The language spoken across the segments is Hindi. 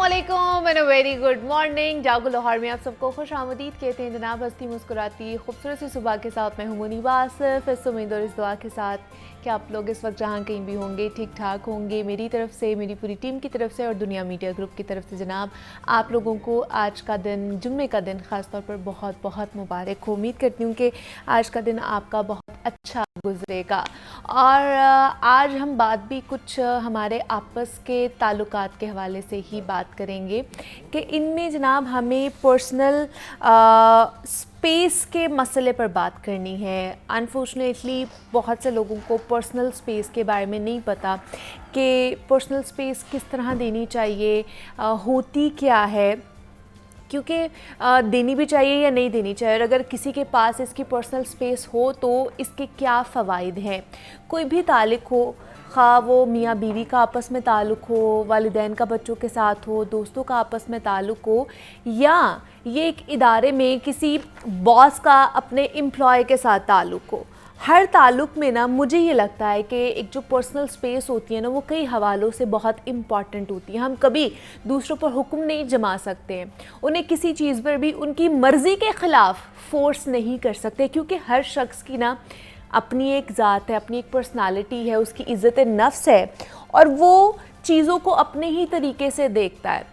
अस्सलामुअलैकुम एंड वेरी गुड मॉर्निंग। जागो लाहौर में आप सबको खुश आमदीद कहते हैं जनाब। हंसती मुस्कुराती खूबसूरत सी सुबह के साथ मैं हूं मुनीब आसिफ। इस उम्मीद और इस दुआ के साथ कि आप लोग इस वक्त जहां कहीं भी होंगे ठीक ठाक होंगे। मेरी तरफ से, मेरी पूरी टीम की तरफ से और दुनिया मीडिया ग्रुप की तरफ से जनाब आप लोगों को आज का दिन, जुम्मे का दिन ख़ास तौर पर बहुत बहुत मुबारक हो। उम्मीद करती हूँ कि आज का दिन आपका बहुत अच्छा गुजरेगा। और आज हम बात भी कुछ हमारे आपस के ताल्लुकात के हवाले से ही बात करेंगे कि इनमें जनाब हमें पर्सनल स्पेस के मसले पर बात करनी है। अनफॉर्चुनेटली बहुत से लोगों को पर्सनल स्पेस के बारे में नहीं पता कि पर्सनल स्पेस किस तरह देनी चाहिए, होती क्या है, क्योंकि देनी भी चाहिए या नहीं देनी चाहिए, और अगर किसी के पास इसकी पर्सनल स्पेस हो तो इसके क्या फ़वाइद हैं। कोई भी ताल्लुक़ हो, ख़ाह वो मियाँ बीवी का आपस में ताल्लुक़ हो, वालिदैन का बच्चों के साथ हो, दोस्तों का आपस में ताल्लुक़ हो, या ये एक इदारे में किसी बॉस का अपने एम्प्लॉय के साथ ताल्लुक़ हो, हर ताल्लुक़ में ना मुझे ये लगता है कि एक जो पर्सनल स्पेस होती है ना वो कई हवालों से बहुत इम्पॉर्टेंट होती है। हम कभी दूसरों पर हुक्म नहीं जमा सकते हैं, उन्हें किसी चीज़ पर भी उनकी मर्ज़ी के ख़िलाफ़ फ़ोर्स नहीं कर सकते, क्योंकि हर शख्स की ना अपनी एक ज़ात है, अपनी एक पर्सनालिटी है, उसकी इज़्ज़त नफ्स है और वो चीज़ों को अपने ही तरीके से देखता है।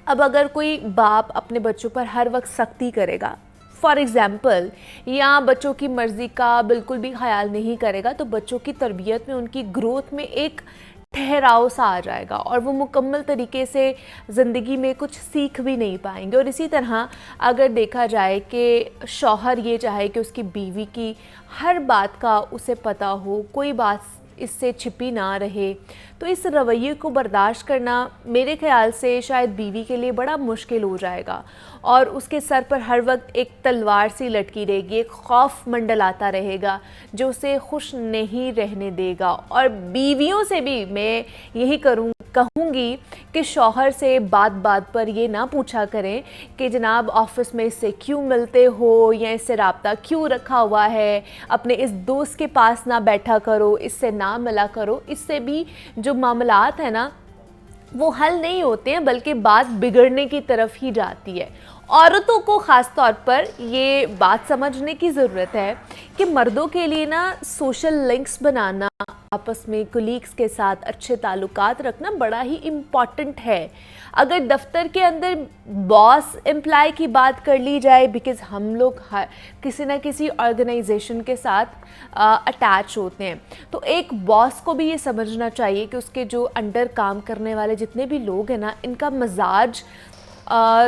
अब अगर कोई बाप अपने बच्चों पर हर वक्त सख्ती करेगा फॉर एग्ज़ाम्पल, या बच्चों की मर्ज़ी का बिल्कुल भी ख्याल नहीं करेगा, तो बच्चों की तरबियत में, उनकी ग्रोथ में एक ठहराव सा आ जाएगा और वो मुकम्मल तरीके से ज़िंदगी में कुछ सीख भी नहीं पाएंगे। और इसी तरह अगर देखा जाए कि शौहर ये चाहे कि उसकी बीवी की हर बात का उसे पता हो, कोई बात इससे छिपी ना रहे, तो इस रवैये को बर्दाश्त करना मेरे ख़्याल से शायद बीवी के लिए बड़ा मुश्किल हो जाएगा और उसके सर पर हर वक्त एक तलवार सी लटकी रहेगी, एक खौफ मंडलाता रहेगा जो उसे खुश नहीं रहने देगा। और बीवियों से भी मैं यही कहूँगी कि शौहर से बात बात पर ये ना पूछा करें कि जनाब ऑफ़िस में इससे क्यों मिलते हो या इससे रब्ता क्यों रखा हुआ है, अपने इस दोस्त के पास ना बैठा करो, इससे ना मिला करो। इससे भी जो मामलात है ना वो हल नहीं होते हैं, बल्कि बात बिगड़ने की तरफ ही जाती है। औरतों को ख़ास तौर पर ये बात समझने की ज़रूरत है कि मर्दों के लिए ना सोशल लिंक्स बनाना, आपस में कुलीग्स के साथ अच्छे ताल्लुकात रखना बड़ा ही इम्पॉर्टेंट है। अगर दफ्तर के अंदर बॉस एम्प्लॉय की बात कर ली जाए, बिकॉज़ हम लोग किसी ना किसी ऑर्गेनाइजेशन के साथ अटैच होते हैं, तो एक बॉस को भी ये समझना चाहिए कि उसके जो अंडर काम करने वाले जितने भी लोग हैं ना, इनका मजाज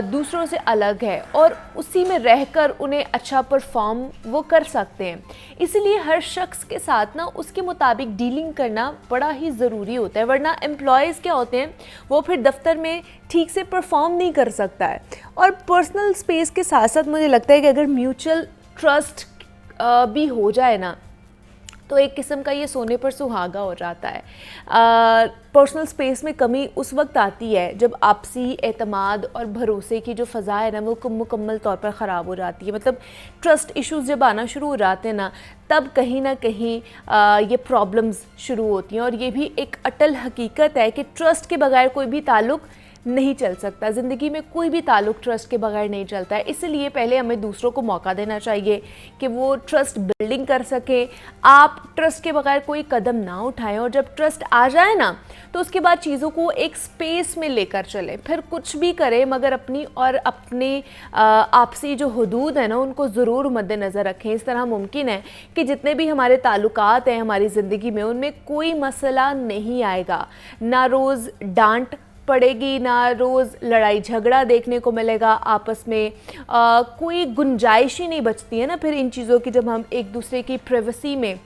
दूसरों से अलग है और उसी में रहकर उन्हें अच्छा परफॉर्म वो कर सकते हैं। इसलिए हर शख्स के साथ ना उसके मुताबिक डीलिंग करना बड़ा ही ज़रूरी होता है, वरना एम्प्लॉयज़ क्या होते हैं वो फिर दफ्तर में ठीक से परफॉर्म नहीं कर सकता है। और पर्सनल स्पेस के साथ साथ मुझे लगता है कि अगर म्यूचुअल ट्रस्ट भी हो जाए ना, तो एक किस्म का ये सोने पर सुहागा हो जाता है। पर्सनल स्पेस में कमी उस वक्त आती है जब आपसी एतमाद और भरोसे की जो फ़ज़ा है ना वो मुकम्मल तौर पर ख़राब हो जाती है। मतलब ट्रस्ट इश्यूज़ जब आना शुरू हो जाते हैं ना, तब कहीं ना कहीं ये प्रॉब्लम्स शुरू होती हैं। और ये भी एक अटल हकीकत है कि ट्रस्ट के बगैर कोई भी ताल्लुक़ नहीं चल सकता। ज़िंदगी में कोई भी ताल्लुक़ ट्रस्ट के बगैर नहीं चलता है। इसलिए पहले हमें दूसरों को मौका देना चाहिए कि वो ट्रस्ट बिल्डिंग कर सके। आप ट्रस्ट के बगैर कोई कदम ना उठाएं और जब ट्रस्ट आ जाए ना, तो उसके बाद चीज़ों को एक स्पेस में लेकर चलें। फिर कुछ भी करें मगर अपनी और अपने आपसी जो हदूद है ना उनको ज़रूर मद्देनज़र रखें। इस तरह मुमकिन है कि जितने भी हमारे ताल्लुकात हैं हमारी ज़िंदगी में, उनमें कोई मसला नहीं आएगा, ना रोज़ डांट पड़ेगी, ना रोज़ लड़ाई झगड़ा देखने को मिलेगा आपस में, कोई गुंजाइश ही नहीं बचती है ना फिर इन चीज़ों की, जब हम एक दूसरे की प्राइवेसी में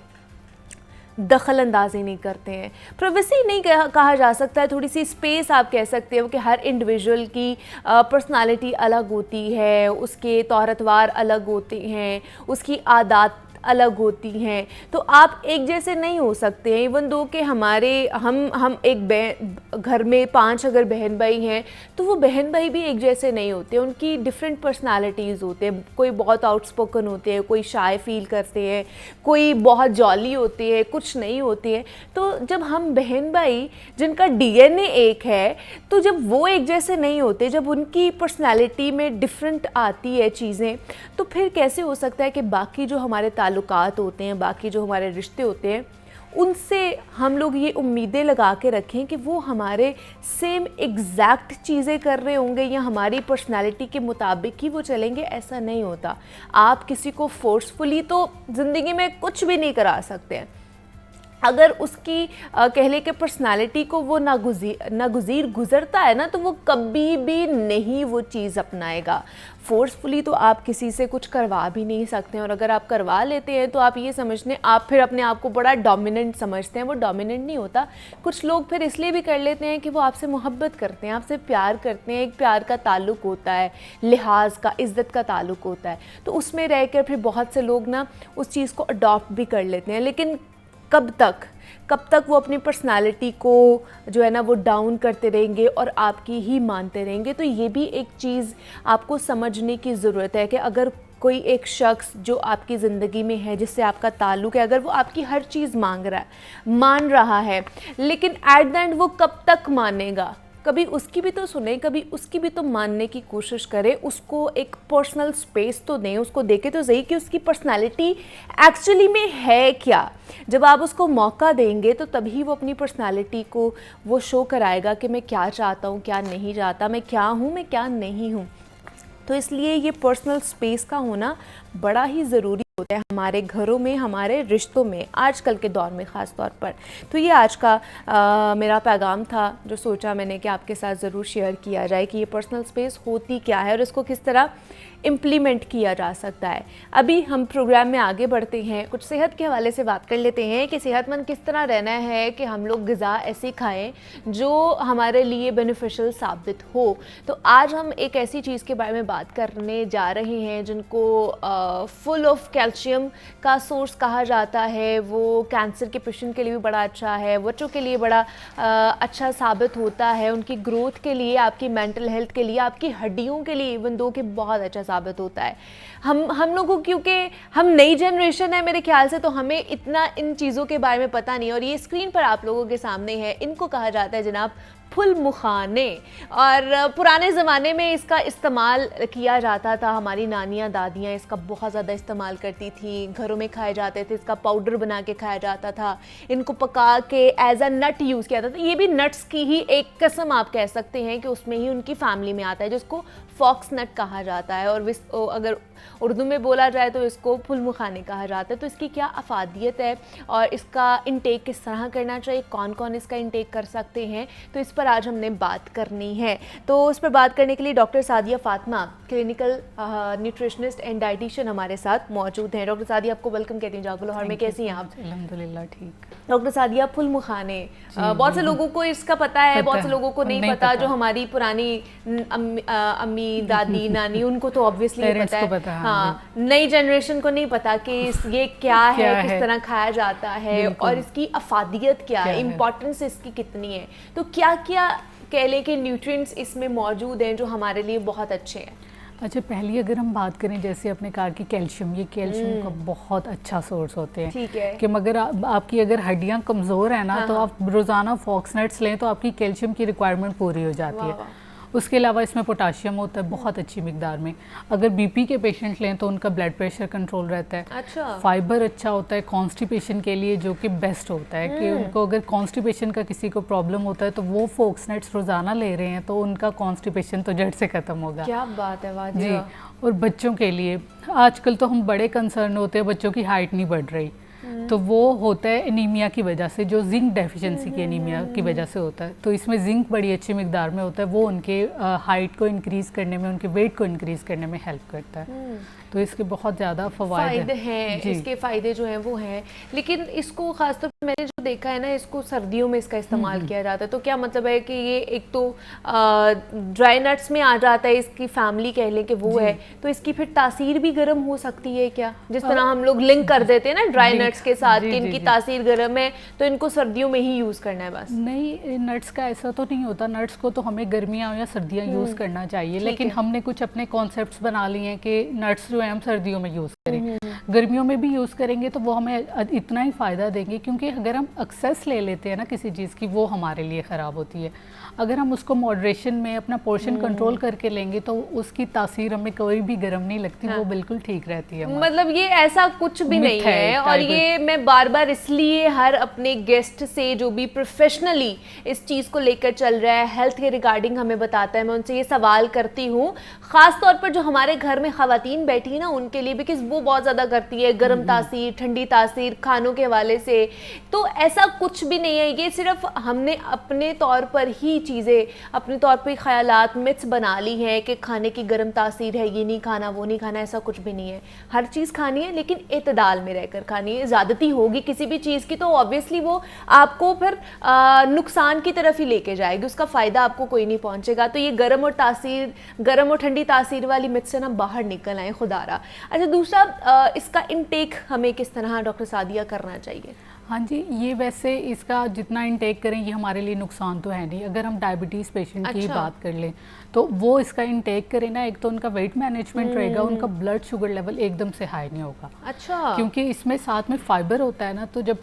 दखल अंदाजी नहीं करते हैं। प्राइवेसी नहीं कहा जा सकता है, थोड़ी सी स्पेस आप कह सकते हो कि हर इंडिविजुअल की पर्सनालिटी अलग होती है, उसके तौर अतवार अलग होते हैं, उसकी आदत अलग होती हैं, तो आप एक जैसे नहीं हो सकते हैं। इवन दो कि हमारे हम एक घर में 5 अगर बहन भाई हैं तो वो बहन भाई भी एक जैसे नहीं होते, उनकी डिफरेंट पर्सनालिटीज़ होते हैं। कोई बहुत आउटस्पोकन होते हैं, कोई शाय फील करते हैं, कोई बहुत जॉली होते हैं, कुछ नहीं होते हैं। तो जब हम बहन भाई जिनका डीएनए एक है, तो जब वो एक जैसे नहीं होते, जब उनकी पर्सनालिटी में डिफरेंट आती है चीज़ें, तो फिर कैसे हो सकता है कि बाकी जो हमारे ताल्लुकात होते हैं, बाकी जो हमारे रिश्ते होते हैं, उनसे हम लोग ये उम्मीदें लगा के रखें कि वो हमारे सेम एग्जैक्ट चीज़ें कर रहे होंगे या हमारी पर्सनालिटी के मुताबिक ही वो चलेंगे। ऐसा नहीं होता। आप किसी को फोर्सफुली तो ज़िंदगी में कुछ भी नहीं करा सकते हैं। अगर उसकी कह ले कि पर्सनालिटी को वो नागुज़ीर गुज़रता है ना, तो वो कभी भी नहीं वो चीज़ अपनाएगा। फोर्सफुली तो आप किसी से कुछ करवा भी नहीं सकते हैं, और अगर आप करवा लेते हैं तो आप ये समझने, आप फिर अपने आप को बड़ा डोमिनेंट समझते हैं। वो डोमिनेंट नहीं होता। कुछ लोग फिर इसलिए भी कर लेते हैं कि वो आपसे मोहब्बत करते हैं, आपसे प्यार करते हैं, एक प्यार का ताल्लुक़ होता है, लिहाज का, इज़्ज़त का ताल्लुक़ होता है, तो उसमें रह कर फिर बहुत से लोग ना उस चीज़ को अडॉप्ट भी कर लेते हैं। लेकिन कब तक वो अपनी पर्सनालिटी को जो है ना वो डाउन करते रहेंगे और आपकी ही मानते रहेंगे। तो ये भी एक चीज़ आपको समझने की ज़रूरत है कि अगर कोई एक शख्स जो आपकी ज़िंदगी में है, जिससे आपका ताल्लुक़ है, अगर वो आपकी हर चीज़ मान रहा है, लेकिन एट द एंड वो कब तक मानेगा? कभी उसकी भी तो सुने, कभी उसकी भी तो मानने की कोशिश करें। उसको एक पर्सनल स्पेस तो दें, उसको देखे तो सही कि उसकी पर्सनालिटी एक्चुअली में है क्या। जब आप उसको मौका देंगे तो तभी वो अपनी पर्सनालिटी को वो शो कराएगा कि मैं क्या चाहता हूँ, क्या नहीं चाहता, मैं क्या हूँ, मैं क्या नहीं हूँ। तो इसलिए ये पर्सनल स्पेस का होना बड़ा ही ज़रूरी होता है हमारे घरों में, हमारे रिश्तों में, आजकल के दौर में ख़ास तौर पर। तो ये आज का मेरा पैगाम था जो सोचा मैंने कि आपके साथ ज़रूर शेयर किया जाए कि ये पर्सनल स्पेस होती क्या है और इसको किस तरह इम्प्लीमेंट किया जा सकता है। अभी हम प्रोग्राम में आगे बढ़ते हैं, कुछ सेहत के हवाले से बात कर लेते हैं कि सेहतमंद किस तरह रहना है, कि हम लोग ग़िज़ा ऐसी खाएं जो हमारे लिए बेनिफिशियल साबित हो। तो आज हम एक ऐसी चीज़ के बारे में बात करने जा रहे हैं जिनको फुल ऑफ कैल्शियम का सोर्स कहा जाता है। वो कैंसर के पेशेंट के लिए भी बड़ा अच्छा है, बच्चों के लिए बड़ा अच्छा साबित होता है, उनकी ग्रोथ के लिए, आपकी मेंटल हेल्थ के लिए, आपकी हड्डियों के लिए इवन दो कि बहुत अच्छा साबित होता है। हम लोगों, क्योंकि हम नई जनरेशन है मेरे ख्याल से, तो हमें इतना इन चीज़ों के बारे में पता नहीं। और ये स्क्रीन पर आप लोगों के सामने है, इनको कहा जाता है जनाब फुल मुखाने। और पुराने ज़माने में इसका इस्तेमाल किया जाता था, हमारी नानियाँ दादियाँ इसका बहुत ज़्यादा इस्तेमाल करती थी, घरों में खाए जाते थे, इसका पाउडर बना के खाया जाता था, इनको पका के एज अ नट यूज़ किया जाता था। ये भी नट्स की ही एक किस्म आप कह सकते हैं कि उसमें ही उनकी फैमिली में आता है, जिसको फॉक्स नट कहा जाता है, और अगर उर्दू में बोला जाए तो इसको फुल मुखाने कहा जाता है। तो इसकी क्या अफादियत है और इसका इंटेक किस तरह करना चाहिए, कौन कौन इसका इंटेक कर सकते हैं, तो इस पर आज हमने बात करनी है। तो उस पर बात करने के लिए doctor Sadia Fatima, clinical nutritionist and dietitian हमारे साथ मौजूद हैं। डॉक्टर सादिया, आपको वेलकम कहती हूँ जागो लाहौर में। कैसी हैं आप? अल्हम्दुलिल्लाह ठीक। डॉक्टर सादिया, फुल मुखाने बहुत से लोगों को इसका पता है, बहुत से लोगों को नहीं पता। जो हमारी पुरानी अम्मी दादी नानी, उनको तो ऑब्वियसली पता है, हाँ, नई जनरेशन को नहीं पता कि ये क्या है, किस तरह खाया जाता है और इसकी अफादियत क्या है, इम्पोर्टेंस इसकी कितनी है। तो क्या क्या कह लें कि न्यूट्रिएंट्स इसमें मौजूद हैं जो हमारे लिए बहुत अच्छे हैं? अच्छा, पहली अगर हम बात करें, जैसे आपने कहा कि कैल्शियम, ये कैल्शियम का बहुत अच्छा सोर्स होते हैं। ठीक है कि मगर आपकी अगर हड्डियां कमज़ोर है ना, तो आप रोज़ाना फॉक्सनट्स लें तो आपकी कैल्शियम की रिक्वायरमेंट पूरी हो जाती है। उसके अलावा इसमें पोटाशियम होता है बहुत अच्छी मिकदार में। अगर बीपी के पेशेंट लें तो उनका ब्लड प्रेशर कंट्रोल रहता है। अच्छा। फाइबर अच्छा होता है कॉन्स्टिपेशन के लिए, जो कि बेस्ट होता है कि उनको अगर कॉन्स्टिपेशन का किसी को प्रॉब्लम होता है तो वो फोक्सनट्स रोज़ाना ले रहे हैं तो उनका कॉन्स्टिपेशन तो जड़ से ख़त्म होगा। क्या बात है, वाह जी। और बच्चों के लिए आजकल तो हम बड़े कंसर्न होते हैं, बच्चों की हाइट नहीं बढ़ रही, तो वो होता है एनीमिया की वजह से, जो जिंक डेफिशिएंसी की एनीमिया की वजह से होता है। तो इसमें जिंक बड़ी अच्छी मिकदार में होता है, वो उनके हाइट को इंक्रीज़ करने में, उनके वेट को इंक्रीज़ करने में हेल्प करता है। तो इसके बहुत ज़्यादा फ़वाइद हैं। इसके फ़ायदे जो हैं वो हैं, लेकिन इसको ख़ासतौर पर मैंने जो देखा है ना, इसको सर्दियों में इसका इस्तेमाल किया जाता है। तो क्या मतलब है कि ये एक तो ड्राई नट्स में आ जाता है, इसकी फैमिली कह लें कि वो है, तो इसकी फिर तासीर भी गर्म हो सकती है क्या? जिस तरह हम लोग लिंक कर देते हैं ना ड्राई नट्स के साथ कि इनकी तासीर गर्म है, तो इनको सर्दियों में ही यूज़ करना है बस। नहीं, नट्स का ऐसा तो नहीं होता। नट्स को तो हमें गर्मियाँ या सर्दियाँ यूज़ करना चाहिए, लेकिन हमने कुछ अपने कॉन्सेप्ट्स बना लिए हैं कि नट्स जो है हम सर्दियों में यूज़ करें। गर्मियों में भी यूज़ करेंगे तो वो हमें इतना ही फ़ायदा देंगे, क्योंकि अगर हम एक्सेस ले लेते हैं ना किसी चीज़ की, वो हमारे लिए ख़राब होती है। अगर हम उसको मॉडरेशन में अपना पोर्शन कंट्रोल करके लेंगे तो उसकी तासीर हमें कोई भी गर्म नहीं लगती। वो बिल्कुल ठीक रहती है। मतलब ये ऐसा कुछ भी नहीं है। और ये मैं बार बार इसलिए हर अपने गेस्ट से जो भी प्रोफेशनली इस चीज़ को लेकर चल रहा है, हेल्थ के रिगार्डिंग हमें बताता है, मैं उनसे ये सवाल करती हूँ, ख़ास तौर पर जो हमारे घर में ख़वातीन बैठी है ना उनके लिए, बिकॉज वो बहुत ज़्यादा करती है गर्म तासीर, ठंडी तासीर खानों के हवाले से। तो ऐसा कुछ भी नहीं है, ये सिर्फ हमने अपने तौर पर ही चीज़ें, अपने तौर पर ख्यालात, मिथ्स बना ली हैं कि खाने की गर्म तासीर है, ये नहीं खाना, वो नहीं खाना। ऐसा कुछ भी नहीं है। हर चीज़ खानी है, लेकिन इतदाल में रहकर खानी है। ज़्यादती होगी किसी भी चीज़ की तो ऑब्वियसली वो आपको फिर नुकसान की तरफ ही लेके जाएगी, उसका फ़ायदा आपको कोई नहीं पहुंचेगा। तो ये गर्म और ठंडी तासीर वाली मिथ से ना बाहर निकल आए खुदारा। अच्छा, दूसरा इसका इनटेक हमें किस तरह डॉक्टर सादिया करना चाहिए? हाँ जी, ये वैसे इसका जितना इनटेक करें ये हमारे लिए नुकसान तो है नहीं। अगर हम डायबिटीज़ पेशेंट की बात कर लें तो वो इसका इनटेक करें ना, एक तो उनका वेट मैनेजमेंट रहेगा, उनका ब्लड शुगर लेवल एकदम से हाई नहीं होगा। अच्छा। क्योंकि इसमें साथ में फाइबर होता है ना, तो जब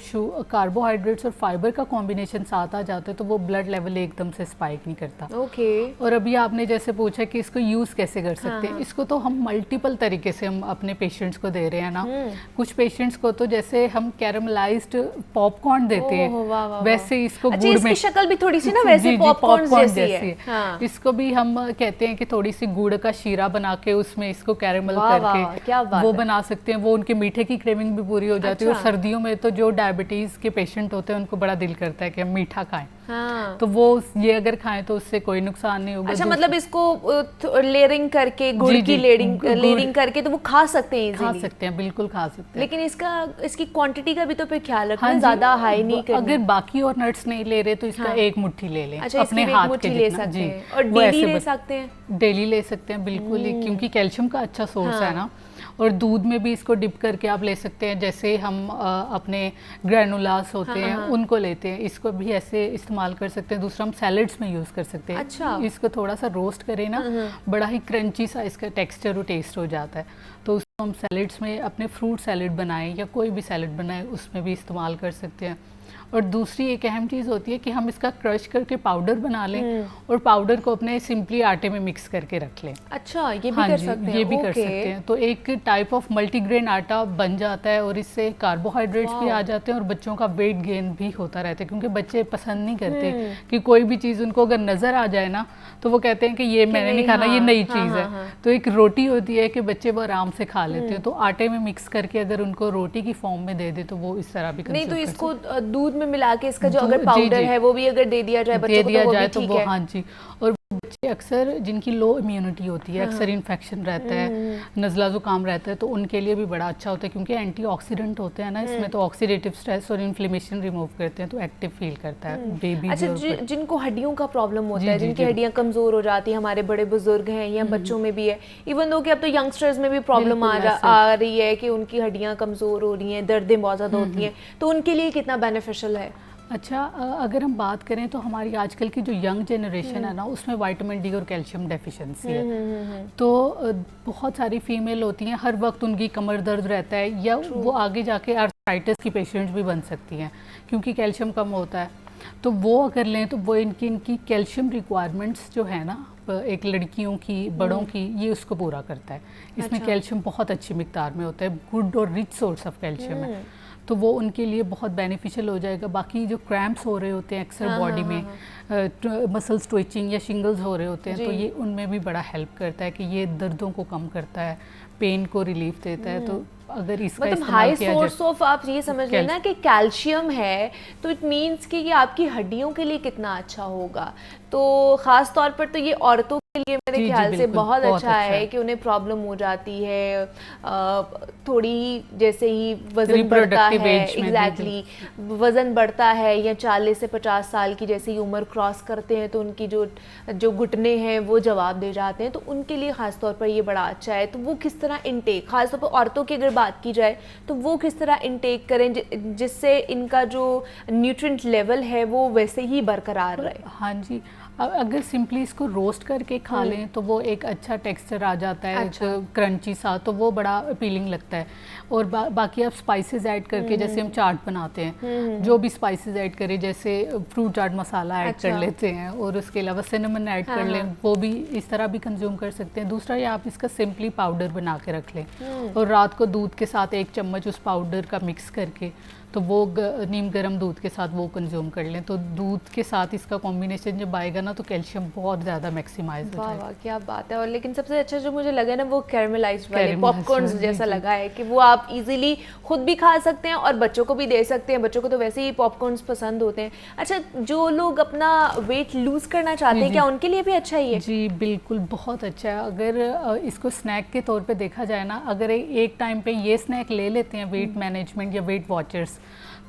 कार्बोहाइड्रेट्स और फाइबर का कॉम्बिनेशन साथ आ जाता है तो वो ब्लड लेवल एकदम से स्पाइक नहीं करता। ओके। और अभी आपने जैसे पूछा कि इसको यूज़ कैसे कर सकते हैं, इसको तो हम मल्टीपल तरीके से हम अपने पेशेंट्स को दे रहे हैं ना। कुछ पेशेंट्स को तो जैसे हम कैरमलाइज्ड पॉपकॉर्न देते हैं, वैसे इसको गुड़ में, शक्ल भी थोड़ी सी ना वैसे पॉपकॉर्न जैसी है। हाँ। इसको भी हम कहते हैं कि थोड़ी सी गुड़ का शीरा बना के उसमें इसको कैरेमल करके वो बना सकते हैं। वो उनके मीठे की क्रेविंग भी पूरी हो जाती है। और सर्दियों में तो जो डायबिटीज के पेशेंट होते हैं उनको बड़ा दिल करता है कि हम मीठा खाएं। हाँ। तो वो ये अगर खाएं तो उससे कोई नुकसान नहीं होगा। अच्छा, मतलब इसको लेयरिंग करके, गुड़ की लेयरिंग करके तो वो खा सकते हैं, खा सकते हैं, बिल्कुल खा सकते हैं। लेकिन इसकी क्वांटिटी का भी तो फिर ख्याल रखना, ज्यादा हाई नहीं करना। अगर बाकी और नट्स नहीं ले रहे तो इसका एक मुट्ठी ले लें। अच्छा, अपने हाथ के ले सकते हैं। और डेली ले सकते हैं? डेली ले सकते हैं बिल्कुल, क्योंकि कैल्शियम का अच्छा सोर्स है ना। और दूध में भी इसको डिप करके आप ले सकते हैं, जैसे हम अपने ग्रैनुलास होते हैं उनको लेते हैं, इसको भी ऐसे इस्तेमाल कर सकते हैं। दूसरा हम सैलड्स में यूज़ कर सकते हैं। अच्छा। इसको थोड़ा सा रोस्ट करें ना, बड़ा ही क्रंची सा इसका टेक्सचर और टेस्ट हो जाता है। तो उसको हम सैलड्स में, अपने फ्रूट सैलड बनाएं या कोई भी सैलड बनाएं, उसमें भी इस्तेमाल कर सकते हैं। और दूसरी एक अहम चीज़ होती है कि हम इसका क्रश करके पाउडर बना लें और पाउडर को अपने सिंपली आटे में मिक्स करके रख लें। अच्छा, ये भी कर सकते हैं? ये भी कर सकते हैं। तो एक टाइप ऑफ मल्टीग्रेन आटा बन जाता है और इससे कार्बोहाइड्रेट्स भी आ जाते हैं और बच्चों का वेट गेन भी होता रहता है। क्योंकि बच्चे पसंद नहीं करते कि कोई भी चीज़ उनको अगर नज़र आ जाए ना तो वो कहते हैं कि ये मैंने नहीं खाना, ये नई चीज़ है। तो एक रोटी होती है कि बच्चे वो आराम से खा लेते हैं, तो आटे में मिक्स करके अगर उनको रोटी की फॉर्म में दे दे तो वो इस तरह भी नहीं। तो इसको दूध में मिला के इसका जो अगर पाउडर है वो भी अगर दे दिया जाए बच्चों को तो वो हाँ जी। और बच्चे अक्सर जिनकी लो इम्यूनिटी होती है, अक्सर इन्फेक्शन रहता है, नज़ला ज़ुकाम रहता है, तो उनके लिए भी बड़ा अच्छा होता है क्योंकि एंटीऑक्सीडेंट होते हैं ना इसमें, तो ऑक्सीडेटिव स्ट्रेस और इन्फ्लेमेशन रिमूव करते हैं, तो एक्टिव फील करता है बेबी। अच्छा, जिनको हड्डियों का प्रॉब्लम होता है, जिनकी हड्डियां कमज़ोर हो जाती है, हमारे बड़े बुजुर्ग हैं या बच्चों में भी है, इवन दो कि अब तो यंगस्टर्स में भी प्रॉब्लम आ रही है कि उनकी हड्डियां कमज़ोर हो रही हैं, दर्दें बहुत ज़्यादा होती हैं, तो उनके लिए कितना बेनिफिशियल है? अच्छा, अगर हम बात करें तो हमारी आजकल की जो यंग जनरेशन है ना, उसमें विटामिन डी और कैल्शियम डेफिशिएंसी है। तो बहुत सारी फीमेल होती हैं, हर वक्त उनकी कमर दर्द रहता है या वो आगे जाके आर्थराइटिस की पेशेंट्स भी बन सकती हैं क्योंकि कैल्शियम कम होता है। तो वो अगर लें तो वो इनकी कैल्शियम रिक्वायरमेंट्स जो है ना, एक लड़कियों की, बड़ों की, ये उसको पूरा करता है। इसमें कैल्शियम बहुत अच्छी मिकदार में होता है, गुड और रिच सोर्स ऑफ कैल्शियम है, तो वो उनके लिए बहुत बेनिफिशियल हो जाएगा। बाकी जो क्रैम्प्स हो रहे होते हैं अक्सर बॉडी में, मसल्स ट्विचिंग या शिंगल्स हो रहे होते हैं तो ये उनमें भी बड़ा हेल्प करता है कि ये दर्दों को कम करता है, पेन को रिलीफ देता है। तो अगर इसका मतलब हाई सोर्स ऑफ आप ये समझ लेना कि कैल्शियम है, तो इट मीन्स कि ये आपकी हड्डियों के लिए कितना अच्छा होगा। तो ख़ास तौर पर तो ये औरतों के लिए मेरे ख्याल से बहुत अच्छा है कि उन्हें प्रॉब्लम हो जाती है थोड़ी, जैसे ही वज़न बढ़ता है, एग्जैक्टली वज़न बढ़ता है या 40 से 50 साल की जैसे ही उम्र क्रॉस करते हैं तो उनकी जो घुटने हैं वो जवाब दे जाते हैं, तो उनके लिए ख़ास तौर पर ये बड़ा अच्छा है। तो वो किस तरह इनटेक, ख़ास तौर पर औरतों की अगर बात की जाए तो वो किस तरह इनटेक करें जिससे इनका जो न्यूट्रिएंट लेवल है वो वैसे ही बरकरार रहे? हाँ जी, अगर सिंपली इसको रोस्ट करके खा लें तो वो एक अच्छा टेक्सचर आ जाता है, अच्छा। क्रंची सा, तो वो बड़ा अपीलिंग लगता है। और बाकी आप स्पाइसेस ऐड करके जैसे हम चाट बनाते हैं, जो भी स्पाइसेस ऐड करें, जैसे फ्रूट चाट मसाला ऐड कर लेते हैं और उसके अलावा सिनेमन ऐड कर लें, वो भी इस तरह भी कंज्यूम कर सकते हैं। दूसरा ये आप इसका सिंपली पाउडर बना के रख लें और रात को दूध के साथ 1 चम्मच उस पाउडर का मिक्स करके तो वो नीम गर्म दूध के साथ वो कंज्यूम कर लें, तो दूध के साथ इसका कॉम्बिनेशन जब आएगा ना तो कैल्शियम बहुत ज़्यादा मैक्सिमाइज हो जाएगा। वाह क्या बात है। और लेकिन सबसे अच्छा जो मुझे लगा ना वो कैरमलाइज्ड वाले पॉपकॉर्न्स जैसा लगा है कि वो आप इजीली खुद भी खा सकते हैं और बच्चों को भी दे सकते हैं। बच्चों को तो वैसे ही पॉपकॉर्न्स पसंद होते हैं। अच्छा, जो लोग अपना वेट लूज करना चाहते हैं क्या उनके लिए भी अच्छा ही है? जी बिल्कुल, बहुत अच्छा है। अगर इसको स्नैक के तौर पे देखा जाए ना, अगर एक टाइम पे ये स्नैक ले लेते हैं वेट मैनेजमेंट या वेट वॉचर्स,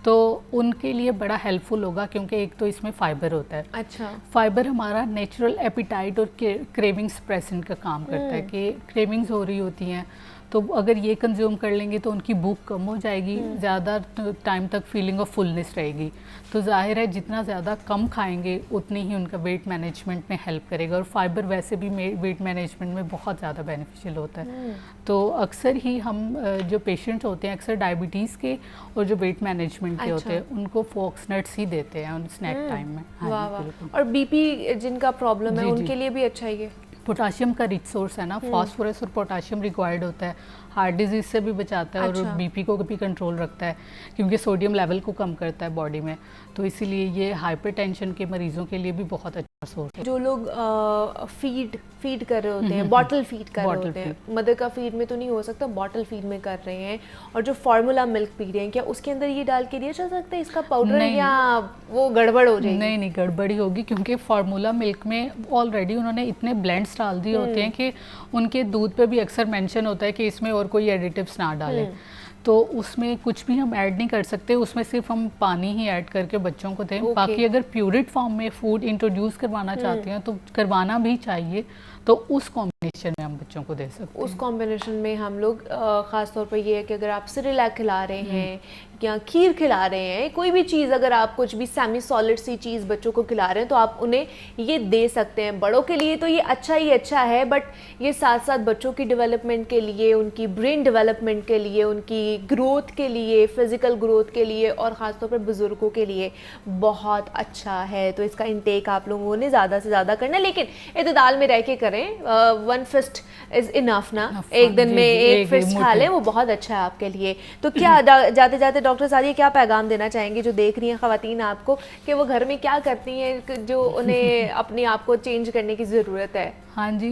तो उनके लिए बड़ा हेल्पफुल होगा, क्योंकि एक तो इसमें फाइबर होता है। अच्छा। फाइबर हमारा नेचुरल एपिटाइट और क्रेविंग सप्रेसेंट का काम करता है कि क्रेविंग्स हो रही होती हैं तो अगर ये कंज्यूम कर लेंगे तो उनकी भूख कम हो जाएगी, ज़्यादा टाइम तक फीलिंग ऑफ फुलनेस रहेगी। तो जाहिर है जितना ज़्यादा कम खाएंगे उतनी ही उनका वेट मैनेजमेंट में हेल्प करेगा। और फाइबर वैसे भी वेट मैनेजमेंट में बहुत ज़्यादा बेनिफिशियल होता है। तो अक्सर ही हम जो पेशेंट होते हैं अक्सर डायबिटीज़ के और जो वेट मैनेजमेंट के होते हैं उनको फॉक्स नट्स ही देते हैं उन स्नैक टाइम में। हाँ, और बीपी जिनका प्रॉब्लम है उनके लिए भी अच्छा ही है। पोटाशियम का रिच सोर्स है ना, फास्फोरस और पोटाशियम रिक्वायर्ड होता है, हार्ट डिजीज से भी बचाता है। अच्छा। और बीपी को भी कंट्रोल रखता है क्योंकि सोडियम लेवल को कम करता है बॉडी में, तो इसीलिए ये हाइपरटेंशन के मरीजों के लिए भी बहुत अच्छा सोर्स है। जो लोग फीड कर रहे होते हैं, बॉटल फीड कर रहे होते हैं, मदर का फीड में तो नहीं हो सकता, बॉटल फीड में कर रहे हैं, और जो फार्मूला मिल्क पी रहे हैं, क्या उसके अंदर ये डाल के दिया जा सकता है इसका पाउडर, या वो गड़बड़ हो जाएगी? नहीं, गड़बड़ी होगी, क्योंकि फार्मूला मिल्क में ऑलरेडी उन्होंने इतने ब्लेंड्स डाल दिए होते हैं कि उनके दूध पे भी अक्सर मेंशन होता है कि इसमें और कोई एडिटिव्स ना डालें, तो उसमें कुछ भी हम ऐड नहीं कर सकते, उसमें सिर्फ हम पानी ही ऐड करके बच्चों को दें। बाकी अगर प्यूरिड फॉर्म में फूड इंट्रोड्यूस करवाना चाहते हैं तो करवाना भी चाहिए, तो उस कॉम्बिनेशन में हम बच्चों को दे सकते हैं। उस कॉम्बिनेशन में हम लोग ख़ास तौर पर ये है कि अगर आप सिरिलैक खिला रहे हैं या खीर खिला रहे हैं, कोई भी चीज़, अगर आप कुछ भी सेमी सॉलिड सी चीज़ बच्चों को खिला रहे हैं तो आप उन्हें ये दे सकते हैं। बड़ों के लिए तो ये अच्छा ही अच्छा है, बट ये साथ साथ बच्चों की डेवलपमेंट के लिए, उनकी ब्रेन डेवलपमेंट के लिए, उनकी ग्रोथ के लिए, फिज़िकल ग्रोथ के लिए, और ख़ास तौर पर बुज़ुर्गों के लिए बहुत अच्छा है। तो इसका इंटेक आप लोगों ने ज़्यादा से ज़्यादा करना है, लेकिन इत्तेदाल में रह के करें। 1 फिस्ट इज़ इनफ ना, एक दिन में 1 फिस्ट खा लें, वो बहुत अच्छा है आपके लिए। तो क्या जाते जाते डॉक्टर सादिया क्या पैगाम देना चाहेंगे जो देख रही हैं ख़वातीन आपको, कि वो घर में क्या करती हैं जो उन्हें अपने आप को चेंज करने की ज़रूरत है? हाँ जी,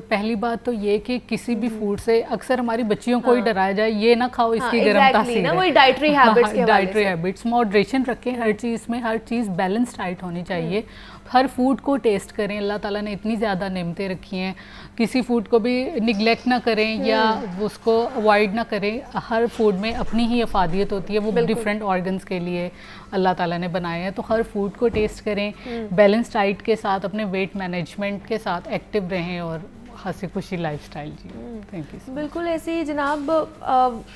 पहली बात तो ये कि किसी भी फूड से अक्सर हमारी बच्चियों को ही डराया जाए, ये ना खाओ इसकी गर्म तासीर है। वही डाइटरी हैबिट्स के हवाले से। डाइटरी हैबिट्स, मॉडरेशन रखें हर चीज़ में, हर चीज़ बैलेंस डाइट होनी चाहिए। हर फूड को टेस्ट करें, अल्लाह ताला ने इतनी ज़्यादा नेमतें रखी हैं, किसी फूड को भी निगलेक्ट ना करें या उसको अवॉइड ना करें। हर फूड में अपनी ही अफादियत होती है, वो डिफरेंट ऑर्गन्स के लिए अल्लाह ताला ने बनाए हैं। तो हर फूड को टेस्ट करें, बैलेंस डाइट के साथ अपने वेट मैनेजमेंट के साथ एक्टिव रहें और हंसी खुशी लाइफस्टाइल जी। Thank you. बिल्कुल ऐसे ही जनाब,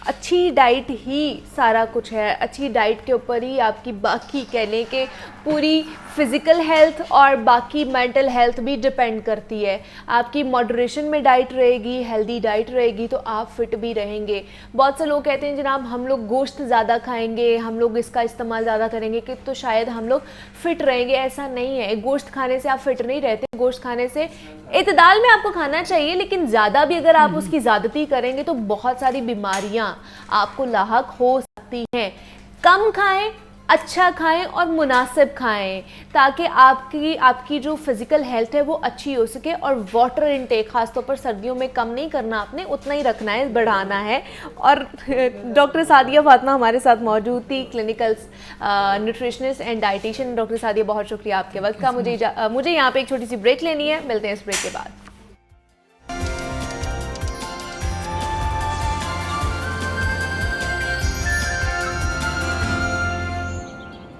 अच्छी डाइट ही सारा कुछ है। अच्छी डाइट के ऊपर ही आपकी बाकी कह लें कि पूरी फिज़िकल हेल्थ और बाकी मेंटल हेल्थ भी डिपेंड करती है। आपकी मॉडरेशन में डाइट रहेगी, हेल्दी डाइट रहेगी, तो आप फिट भी रहेंगे। बहुत से लोग कहते हैं जनाब हम लोग गोश्त ज़्यादा खाएंगे, हम लोग इसका इस्तेमाल ज़्यादा करेंगे कि तो शायद हम लोग फिट रहेंगे। ऐसा नहीं है, गोश्त खाने से आप फिट नहीं रहते। गोश्त खाने से इत्तेदाल में आपको खाना चाहिए, लेकिन ज़्यादा भी अगर आप उसकी ज़्यादती करेंगे तो बहुत सारी बीमारियां आपको लाहक हो सकती हैं। कम खाएं, अच्छा खाएं और मुनासिब खाएं ताकि आपकी जो फिज़िकल हेल्थ है वो अच्छी हो सके। और वाटर इनटेक ख़ासतौर पर सर्दियों में कम नहीं करना, आपने उतना ही रखना है, बढ़ाना है। और डॉक्टर सादिया फातिमा हमारे साथ मौजूद थी, clinical nutritionist and dietitian. Doctor Sadia, बहुत शुक्रिया आपके वक्त का। मुझे यहाँ पे एक छोटी सी ब्रेक लेनी है, मिलते हैं इस ब्रेक के बाद।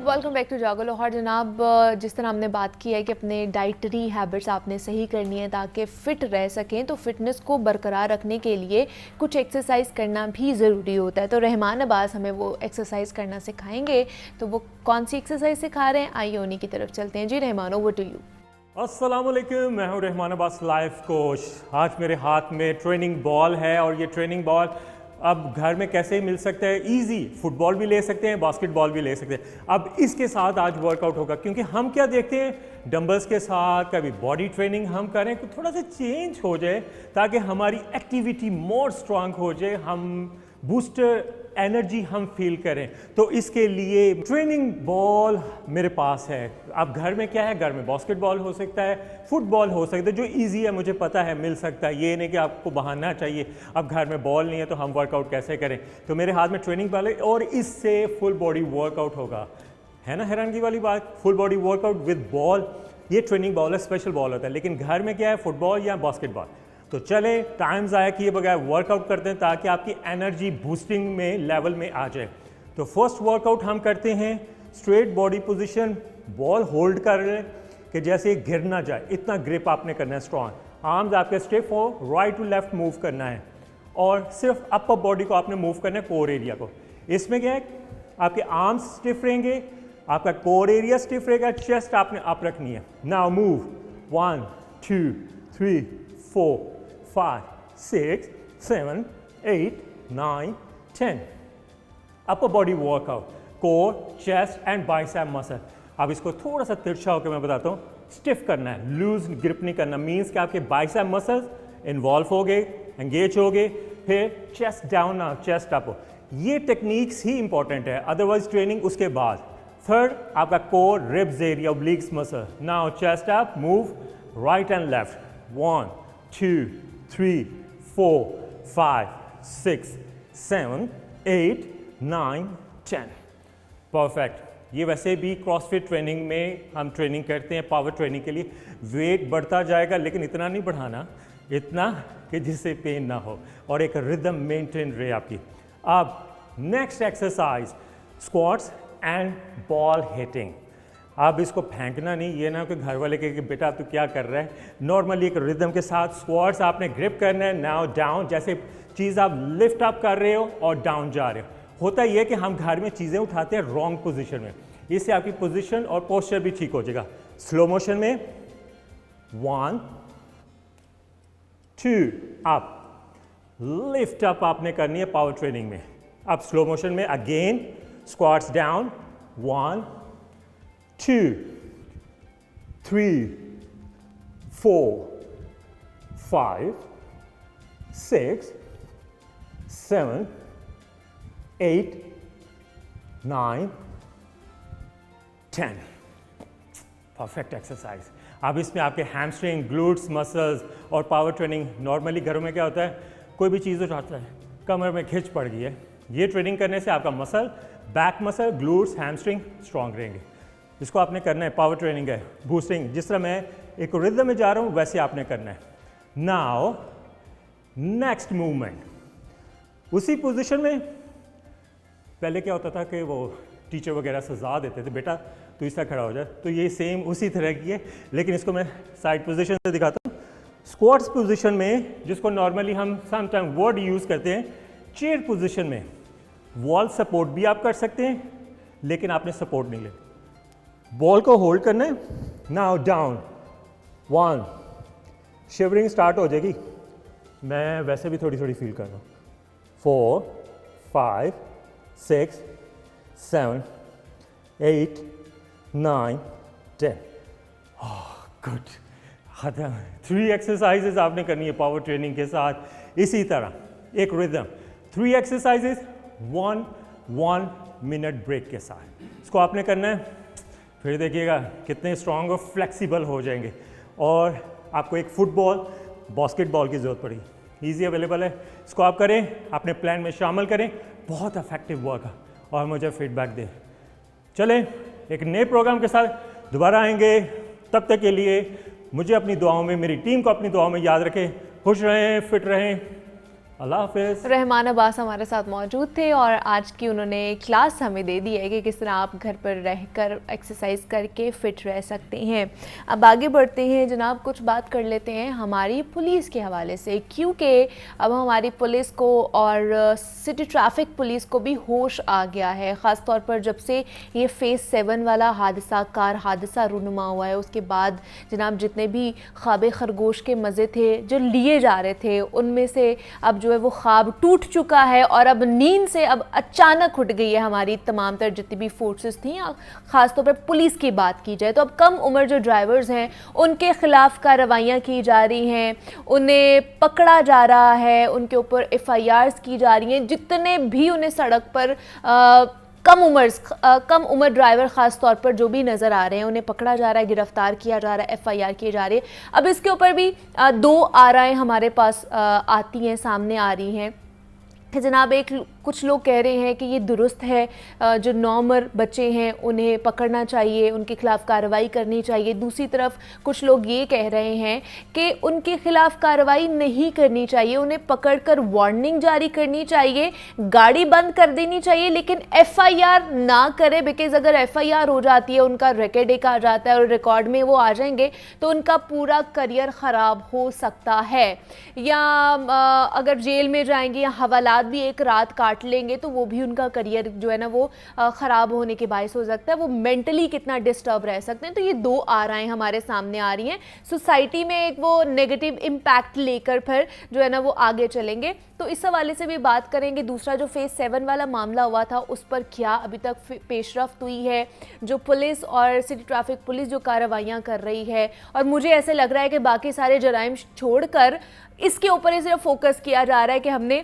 वेलकम बैक टू जागो लाहौर। जनाब, जिस तरह हमने बात की है कि अपने डाइटरी हैबिट्स आपने सही करनी है ताकि फ़िट रह सकें, तो फिटनेस को बरकरार रखने के लिए कुछ एक्सरसाइज करना भी ज़रूरी होता है। तो रहमान अब्बास हमें वो एक्सरसाइज करना सिखाएंगे। तो वो कौन सी एक्सरसाइज सिखा रहे हैं, आइए उन्हीं की तरफ चलते हैं। जी रहमान, ओवर टू यू। अस्सलाम वालेकुम, मैं हूं रहमान अब्बास, लाइफ कोच। आज मेरे हाथ में ट्रेनिंग बॉल है और ये ट्रेनिंग बॉल अब घर में कैसे मिल सकता है, इजी। फुटबॉल भी ले सकते हैं, बास्केटबॉल भी ले सकते हैं। अब इसके साथ आज वर्कआउट होगा, क्योंकि हम क्या देखते हैं डंबल्स के साथ कभी बॉडी ट्रेनिंग हम करें तो थोड़ा सा चेंज हो जाए ताकि हमारी एक्टिविटी मोर स्ट्रांग हो जाए, हम बूस्टर एनर्जी हम फील करें। तो इसके लिए ट्रेनिंग बॉल मेरे पास है। अब घर में क्या है, घर में बास्केटबॉल हो सकता है, फुटबॉल हो सकता है, जो इजी है मुझे पता है मिल सकता है। ये नहीं कि आपको बहाना चाहिए अब घर में बॉल नहीं है तो हम वर्कआउट कैसे करें। तो मेरे हाथ में ट्रेनिंग बॉल है और इससे फुल बॉडी वर्कआउट होगा। है ना हैरानगी वाली बात, full body workout with ball. ये ट्रेनिंग बॉल है, स्पेशल बॉल होता है। लेकिन घर में क्या है, फुटबॉल या बास्केटबॉल। तो चले टाइम ज़ाया किए बगैर वर्कआउट करते हैं ताकि आपकी एनर्जी बूस्टिंग में लेवल में आ जाए। तो फर्स्ट वर्कआउट हम करते हैं straight body position, ball hold कर रहे कि जैसे गिर ना जाए, इतना ग्रिप आपने करना है स्ट्रॉन्ग। आर्म्स आपके स्टिफ हो, राइट टू लेफ्ट मूव करना है और सिर्फ अपर बॉडी को आपने मूव करना है, कोर एरिया को। इसमें क्या है, आपके आर्म्स स्टिफ रहेंगे, आपका कोर एरिया स्टिफ रहेगा, चेस्ट आपने अप रखनी है। Now move 1 2 3 4 5 6 7 8 9 10। Upper body workout, core, chest and bicep muscle. अब इसको थोड़ा सा तिरछा होकर मैं बताता हूँ। स्टिफ करना है, लूज ग्रिप नहीं करना। मीन्स कि आपके बाइसेप मसल्स इन्वॉल्व हो गए, एंगेज हो गए, फिर चेस्ट डाउन ना चेस्ट अप। ये टेक्निक्स ही इंपॉर्टेंट है, अदरवाइज ट्रेनिंग उसके बाद। थर्ड आपका core, ribs area, obliques muscle. Now chest up, move right and left 1 2 3 4 5 6 7 8 9 10। Perfect. ये वैसे भी क्रॉसफिट ट्रेनिंग में हम ट्रेनिंग करते हैं पावर ट्रेनिंग के लिए। वेट बढ़ता जाएगा लेकिन इतना नहीं बढ़ाना, इतना कि जिससे पेन ना हो और एक रिदम मेंटेन रहे आपकी। अब next exercise squats and ball hitting. अब इसको फेंकना नहीं, ये ना कि घर वाले के बेटा तू क्या कर रहा है। नॉर्मली एक रिदम के साथ स्क्वाट्स आपने ग्रिप करना है, नाउ डाउन, जैसे चीज़ आप लिफ्ट अप कर रहे हो और डाउन जा रहे हो। होता यह कि हम घर में चीज़ें उठाते हैं रॉन्ग पोजीशन में, इससे आपकी पोजीशन और पोस्चर भी ठीक हो जाएगा। स्लो मोशन में 1 2 अप, लिफ्ट अप आपने करनी है पावर ट्रेनिंग में। अब स्लो मोशन में again squats down 1 2 3 4 5 6 7 8 9 10। Perfect exercise. अब इसमें आपके हैमस्ट्रिंग, ग्लूट्स मसल्स और पावर ट्रेनिंग। नॉर्मली घरों में क्या होता है, कोई भी चीज़ उठाता है, कमर में खिंच पड़ गई है। ये ट्रेनिंग करने से आपका muscle, back muscle, glutes, hamstring strong रहेंगे। इसको आपने करना है, पावर ट्रेनिंग है, बूस्टिंग। जिस तरह मैं एक रिदम में जा रहा हूँ वैसे आपने करना है। नाउ नेक्स्ट मूवमेंट, उसी पोजीशन में पहले क्या होता था कि वो टीचर वगैरह सजा देते थे, बेटा तो इस तरह खड़ा हो जाए। तो ये सेम उसी तरह की है, लेकिन इसको मैं साइड पोजीशन से दिखाता हूँ। स्क्वाट्स पोजीशन में, जिसको नॉर्मली हम समटाइम वर्ड यूज़ करते हैं, चेयर पोजीशन में वॉल सपोर्ट भी आप कर सकते हैं, लेकिन आपने सपोर्ट नहीं लेना। बॉल को होल्ड करना है। नाउ डाउन 1, शिवरिंग स्टार्ट हो जाएगी, मैं वैसे भी थोड़ी थोड़ी फील कर रहा हूँ। 4 5 6 7 8 9 10। गुड, खत्म। 3 एक्सरसाइजेज आपने करनी है पावर ट्रेनिंग के साथ। इसी तरह एक रिदम, 3 एक्सरसाइजेज 1 1 मिनट ब्रेक के साथ। इसको आपने करना है, फिर देखिएगा कितने स्ट्रॉन्ग और फ्लेक्सिबल हो जाएंगे। और आपको एक फुटबॉल बास्केटबॉल की ज़रूरत पड़ी, ईजी अवेलेबल है, इसको आप करें, अपने प्लान में शामिल करें, बहुत इफेक्टिव वर्क है और मुझे फीडबैक दें। चलें एक नए प्रोग्राम के साथ दोबारा आएंगे, तब तक के लिए मुझे अपनी दुआओं में, मेरी टीम को अपनी दुआओं में याद रखें। खुश रहें, फिट रहें, अल्लाह हाफिज़। रहमान अब्बास हमारे साथ मौजूद थे और आज की उन्होंने क्लास हमें दे दी है कि किस तरह आप घर पर रहकर एक्सरसाइज करके फ़िट रह सकते हैं। अब आगे बढ़ते हैं जनाब, कुछ बात कर लेते हैं हमारी पुलिस के हवाले से, क्योंकि अब हमारी पुलिस को और सिटी ट्रैफिक पुलिस को भी होश आ गया है, ख़ास तौर पर जब से ये फ़ेज़ 7 वाला कार हादसा रूनुमा हुआ है। उसके बाद जनाब जितने भी ख्वाब खरगोश के मज़े थे जो लिए जा रहे थे, उनमें से अब जो है वो ख्वाब टूट चुका है और अब नींद से अब अचानक उठ गई है हमारी तमाम तर जितनी भी फोर्सेस थी। ख़ास तौर पर पुलिस की बात की जाए तो अब कम उम्र जो ड्राइवर्स हैं उनके ख़िलाफ़ कार्रवाइयाँ की जा रही हैं, उन्हें पकड़ा जा रहा है, उनके ऊपर FIRs की जा रही हैं। जितने भी उन्हें सड़क पर कम उम्र ड्राइवर ख़ास तौर पर जो भी नज़र आ रहे हैं उन्हें पकड़ा जा रहा है, गिरफ्तार किया जा रहा है, FIR की जा रही है। अब इसके ऊपर भी 2 आराएं हमारे पास आती हैं, सामने आ रही हैं कि जनाब कुछ लोग कह रहे हैं कि ये दुरुस्त है, जो नॉर्मल बच्चे हैं उन्हें पकड़ना चाहिए, उनके खिलाफ़ कार्रवाई करनी चाहिए। दूसरी तरफ कुछ लोग ये कह रहे हैं कि उनके खिलाफ़ कार्रवाई नहीं करनी चाहिए, उन्हें पकड़कर वार्निंग जारी करनी चाहिए, गाड़ी बंद कर देनी चाहिए, लेकिन FIR ना करे, बिकॉज़ अगर FIR हो जाती है, उनका रिकॉर्ड एक आ जाता है और रिकॉर्ड में वो आ जाएंगे तो उनका पूरा करियर ख़राब हो सकता है, या अगर जेल में जाएंगे या हवालात भी एक रात काट लेंगे तो वो भी उनका करियर जो है ना वो ख़राब होने के बायस हो सकता है, वो मेंटली कितना डिस्टर्ब रह सकते हैं। तो ये 2 आराएं हमारे सामने आ रही हैं, सोसाइटी में एक वो नेगेटिव इम्पैक्ट लेकर फिर जो है ना वो आगे चलेंगे। तो इस हवाले से भी बात करेंगे। दूसरा जो फ़ेज़ 7 वाला मामला हुआ था उस पर क्या अभी तक पेशरफ्त हुई है, जो पुलिस और सिटी ट्रैफिक पुलिस जो कार्रवाइयाँ कर रही है, और मुझे ऐसे लग रहा है कि बाकी सारे जराइम छोड़कर इसके ऊपर ही सिर्फ फोकस किया जा रहा है कि हमने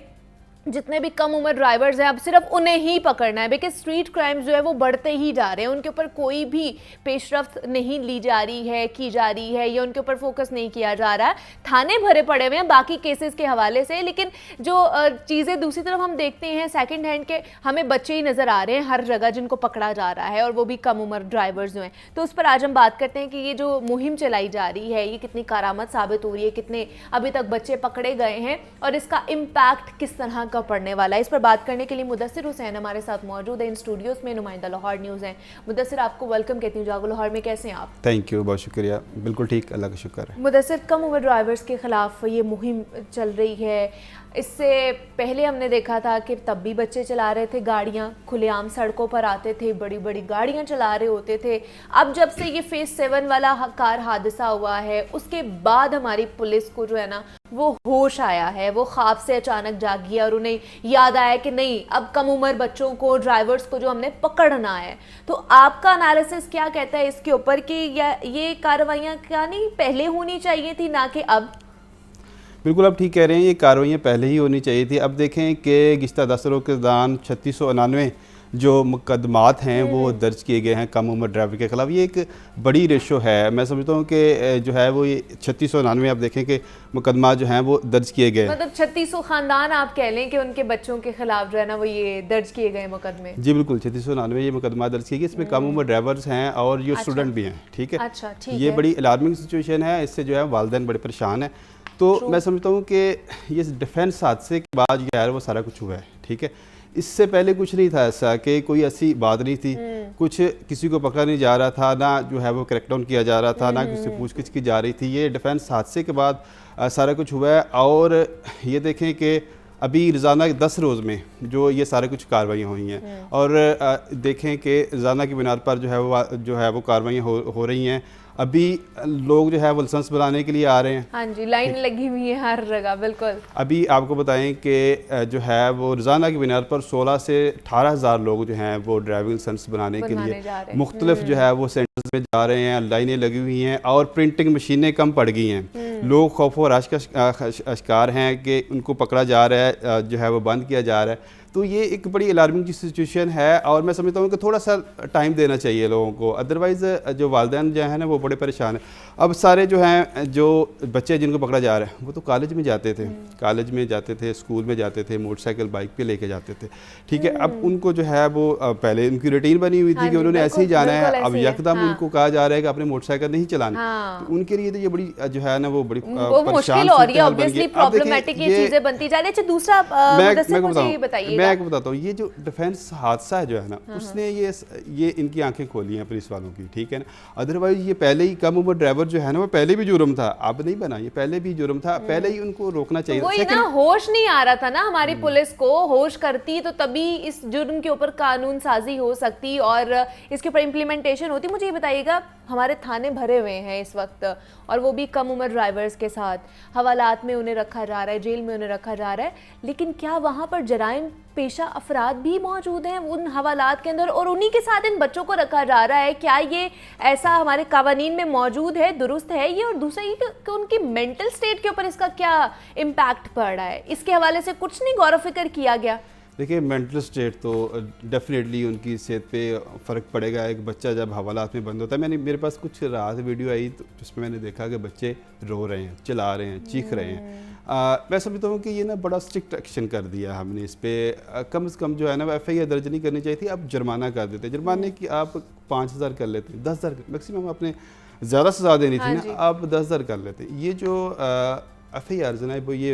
जितने भी कम उम्र ड्राइवर्स हैं अब सिर्फ उन्हें ही पकड़ना है, बिकॉज स्ट्रीट क्राइम्स जो है वो बढ़ते ही जा रहे हैं, उनके ऊपर कोई भी पेशरफ्त नहीं ली जा रही है, की जा रही है, या उनके ऊपर फोकस नहीं किया जा रहा है। थाने भरे पड़े हुए हैं बाकी केसेस के हवाले से, लेकिन जो चीज़ें दूसरी तरफ हम देखते हैं सेकंड हैंड के, हमें बच्चे ही नज़र आ रहे हैं हर जगह जिनको पकड़ा जा रहा है, और वो भी कम उम्र ड्राइवर्स जो हैं। तो उस पर आज हम बात करते हैं कि ये जो मुहिम चलाई जा रही है ये कितनी कारामद साबित हो रही है, कितने अभी तक बच्चे पकड़े गए हैं और इसका इम्पैक्ट किस तरह का पड़ने वाला है। इस पर बात करने के लिए मुदस्सिर हुसैन हमारे साथ मौजूद है इन स्टूडियोज़ में, नुमाइंदा लाहौर न्यूज़ हैं। मुदस्सिर, आपको वेलकम कहती हूँ जागो लाहौर में, कैसे हैं आप? थैंक यू, बहुत शुक्रिया, बिल्कुल ठीक, अल्लाह का शुक्र है। मुदस्सिर, कम उम्र ड्राइवर्स के ख़िलाफ़ ये मुहिम चल रही है, इससे पहले हमने देखा था कि तब भी बच्चे चला रहे थे गाड़ियाँ, खुलेआम सड़कों पर आते थे, बड़ी बड़ी गाड़ियाँ चला रहे होते थे। अब जब से ये फ़ेज़ 7 वाला कार हादसा हुआ है उसके बाद हमारी पुलिस को जो है ना वो होश आया है, वो ख्वाब से अचानक जागी है और उन्हें याद आया कि नहीं, अब कम उम्र बच्चों को, ड्राइवर्स को जो हमने पकड़ना है। तो आपका एनालिसिस क्या कहता है इसके ऊपर कि ये कार्रवाइयाँ क्या नहीं पहले होनी चाहिए थी, ना कि अब? बिल्कुल आप ठीक कह रहे हैं, ये कार्रवाइयाँ पहले ही होनी चाहिए थी। अब देखें कि गुज़िश्ता 10 रोज़ के दौरान 3699 जो मुकदमात हैं वो दर्ज किए गए हैं कम उम्र ड्राइवर के ख़िलाफ़। ये एक बड़ी रेशो है, मैं समझता हूँ कि जो है वो ये 3699 आप देखें कि मुकदमा जो हैं वो दर्ज किए गए, मतलब 3600 ख़ानदान आप कह लें कि उनके बच्चों के ख़िलाफ़ जो है ना वो ये दर्ज किए गए मुकदमे। जी बिल्कुल, 3699 ये मुकदमा दर्ज किए गए, इसमें कम उम्र ड्राइवर्स हैं और ये स्टूडेंट भी हैं। ठीक है, अच्छा, ठीक ये है। बड़ी अलार्मिंग सिचुएशन है, इससे जो है वालिदैन बड़े परेशान हैं। तो मैं समझता हूँ कि ये डिफेंस हादसे के बाद जो है वो सारा कुछ हुआ है। ठीक है, इससे पहले कुछ नहीं था ऐसा कि कोई ऐसी बात नहीं थी, कुछ किसी को पकड़ा नहीं जा रहा था, ना जो है वो क्रैकडाउन किया जा रहा था, ना किसी पूछगिछ की जा रही थी। ये डिफेंस हादसे के बाद सारा कुछ हुआ है। और ये देखें कि अभी रोज़ाना 10 रोज़ में जो ये सारे कुछ कार्रवाइयाँ हुई हैं और देखें कि रोज़ाना की बुनियाद पर जो है वो कार्रवाइयाँ हो रही हैं। अभी लोग जो है वो लाइसेंस बनाने के लिए आ रहे हैं। हाँ जी, लाइन लगी हुई है हर जगह, बिल्कुल। अभी आपको बताएं कि जो है वो रोज़ाना की बुनियाद पर 16 से 18,000 लोग जो हैं वो ड्राइविंग लाइसेंस बनाने के लिए मुख्तलिफ जो है वो सेंटर्स में जा रहे हैं, लाइनें लगी हुई हैं और प्रिंटिंग मशीनें कम पड़ गई हैं। लोग खौफ व रश का शिकार हैं कि उनको पकड़ा जा रहा है, जो है वो बंद किया जा रहा है। तो ये एक बड़ी अलार्मिंग की सिचुएशन है और मैं समझता हूँ कि थोड़ा सा टाइम देना चाहिए लोगों को, अदरवाइज़ जो वालिदैन जो है ना वो बड़े परेशान हैं। अब सारे जो हैं जो बच्चे जिनको पकड़ा जा रहा है वो तो कॉलेज में जाते थे, स्कूल में जाते थे, मोटरसाइकिल बाइक पे लेके जाते थे, ठीक है। अब उनको जो है वो पहले उनकी रूटीन बनी हुई थी कि उन्होंने ऐसे ही जाना है, अब यकदम उनको कहा जा रहा है कि अपने मोटरसाइकिल नहीं चलाना। तो उनके लिए तो ये बड़ी जो है ना वो बड़ी मुश्किल हो रही है, ऑब्वियसली प्रॉब्लमेटिक ये चीजें बनती जा रही है। दूसरा मैं आपको बताता हूँ, ये जो डिफेंस हादसा है जो है ना उसने ये इनकी आंखें खोली हैं पुलिस वालों की, ठीक है ना। अदरवाइज ये पहले ही कम उम्र ड्राइवर जो है ना वो पहले भी जुर्म था, अब नहीं बना, ये पहले भी जुर्म था, पहले ही उनको रोकना चाहिए। वही ना, होश नहीं आ रहा था ना हमारी पुलिस को, होश करती तो तभी इस जुर्म के ऊपर कानून साजी हो सकती और इसके ऊपर इम्प्लीमेंटेशन होती। मुझे ये बताइएगा, हमारे थाने भरे हुए हैं इस वक्त और वो भी कम उम्र ड्राइवर्स के साथ, हवालात में उन्हें रखा जा रहा है, जेल में उन्हें रखा जा रहा है, लेकिन क्या वहाँ पर जराइम पेशा अफराद भी मौजूद हैं उन हवालात के अंदर और उन्हीं के साथ इन बच्चों को रखा जा रहा है? क्या ये ऐसा हमारे कानून में मौजूद है, दुरुस्त है ये? और दूसरा ये कि उनकी मेंटल स्टेट के ऊपर इसका क्या इम्पैक्ट पड़ रहा है, इसके हवाले से कुछ नहीं गौर फिक्र किया गया? देखिए, मेंटल स्टेट तो डेफिनेटली उनकी सेहत पे फ़र्क पड़ेगा। एक बच्चा जब हवालात में बंद होता है, मेरे पास कुछ रात वीडियो आई तो जिसमें मैंने देखा कि बच्चे रो रहे हैं, चिल्ला रहे हैं, चीख रहे हैं। मैं समझता हूँ कि ये ना बड़ा स्ट्रिक्ट एक्शन कर दिया हमने इस पर। कम से कम जो है ना FIR दर्ज नहीं करनी चाहिए थी, अब जुर्माना कर देते। जुर्माने की आप 5,000 कर लेते, 10,000 मैक्सिमम आपने ज़्यादा सज़ा देनी थी ना, आप 10,000 कर लेते। ये जो FIR जो है वो ये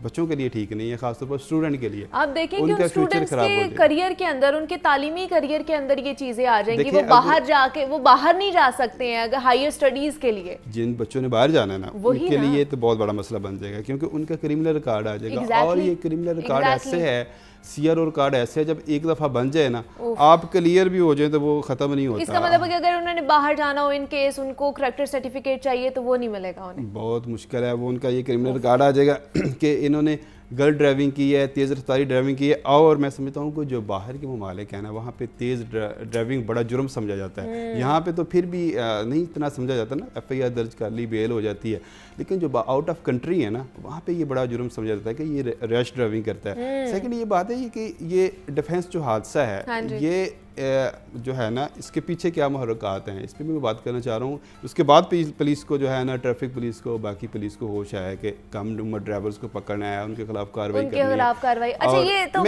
बच्चों के लिए ठीक नहीं है, खासतौर पर स्टूडेंट के लिए। आप देखें कि उन स्टूडेंट्स के करियर के अंदर, उनके तालीमी करियर के अंदर ये चीजें आ जाएंगी, वो बाहर जाके वो बाहर नहीं जा सकते हैं अगर हायर स्टडीज के लिए। जिन बच्चों ने बाहर जाना है ना उनके लिए तो बहुत बड़ा मसला बन जाएगा, क्योंकि उनका क्रिमिनल रिकॉर्ड आ जाएगा। और ये क्रिमिनल रिकॉर्ड ऐसे है, CR और कार्ड ऐसे है, जब एक दफ़ा बन जाए ना आप क्लियर भी हो जाए तो वो ख़त्म नहीं होता। इसका मतलब है कि अगर उन्होंने बाहर जाना हो, इन केस उनको करैक्टर सर्टिफिकेट चाहिए तो वो नहीं मिलेगा उन्हें, बहुत मुश्किल है। वो उनका ये क्रिमिनल रिकॉर्ड आ जाएगा कि इन्होंने गलत ड्राइविंग की है, तेज़ रफ्तारी ड्राइविंग की है। और मैं समझता हूँ कि जो बाहर के ममालिक हैं ना वहाँ पे तेज़ ड्राइविंग बड़ा जुर्म समझा जाता है। यहाँ पे तो फिर भी नहीं इतना समझा जाता ना, FIR दर्ज कर ली, बेल हो जाती है। लेकिन जो आउट ऑफ कंट्री है ना वहाँ पे ये बड़ा जुर्म समझा जाता है कि ये रैश ड्राइविंग करता है। सेकंड ये बात है कि ये डिफेंस जो हादसा है ये जो है ना इसके पीछे क्या महरक़ात हैं, इस पर मैं बात करना चाह रहा हूँ। उसके बाद पुलिस को जो है ना, ट्रैफिक पुलिस को, बाकी पुलिस को होश आया कि कम उम्र ड्राइवर्स को पकड़ना है, उनके खिलाफ कार्रवाई करनी है। अच्छा, ये तो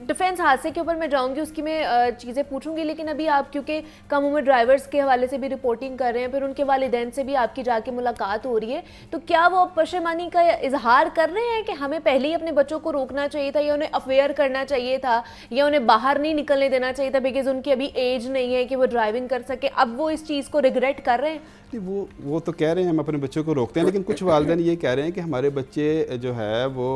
डिफेंस हादसे के ऊपर मैं जाऊँगी, उसकी मैं चीज़ें पूछूंगी, लेकिन अभी आप क्योंकि कम उम्र ड्राइवर्स के हवाले से भी रिपोर्टिंग कर रहे हैं, फिर उनके वालिदैन से भी आपकी जाके मुलाकात हो रही है, तो क्या वो पशेमानी का इजहार कर रहे हैं कि हमें पहले ही अपने बच्चों को रोकना चाहिए था, या उन्हें अवेयर करना चाहिए था, या उन्हें बाहर नहीं निकलने देना चाहिए था बिकॉज उनकी अभी एज नहीं है कि वो ड्राइविंग कर सके? अब वो इस चीज़ को रिग्रेट कर रहे हैं? वो तो कह रहे हैं हम अपने बच्चों को रोकते हैं, लेकिन कुछ वालिदैन ये कह रहे हैं कि हमारे बच्चे जो है वो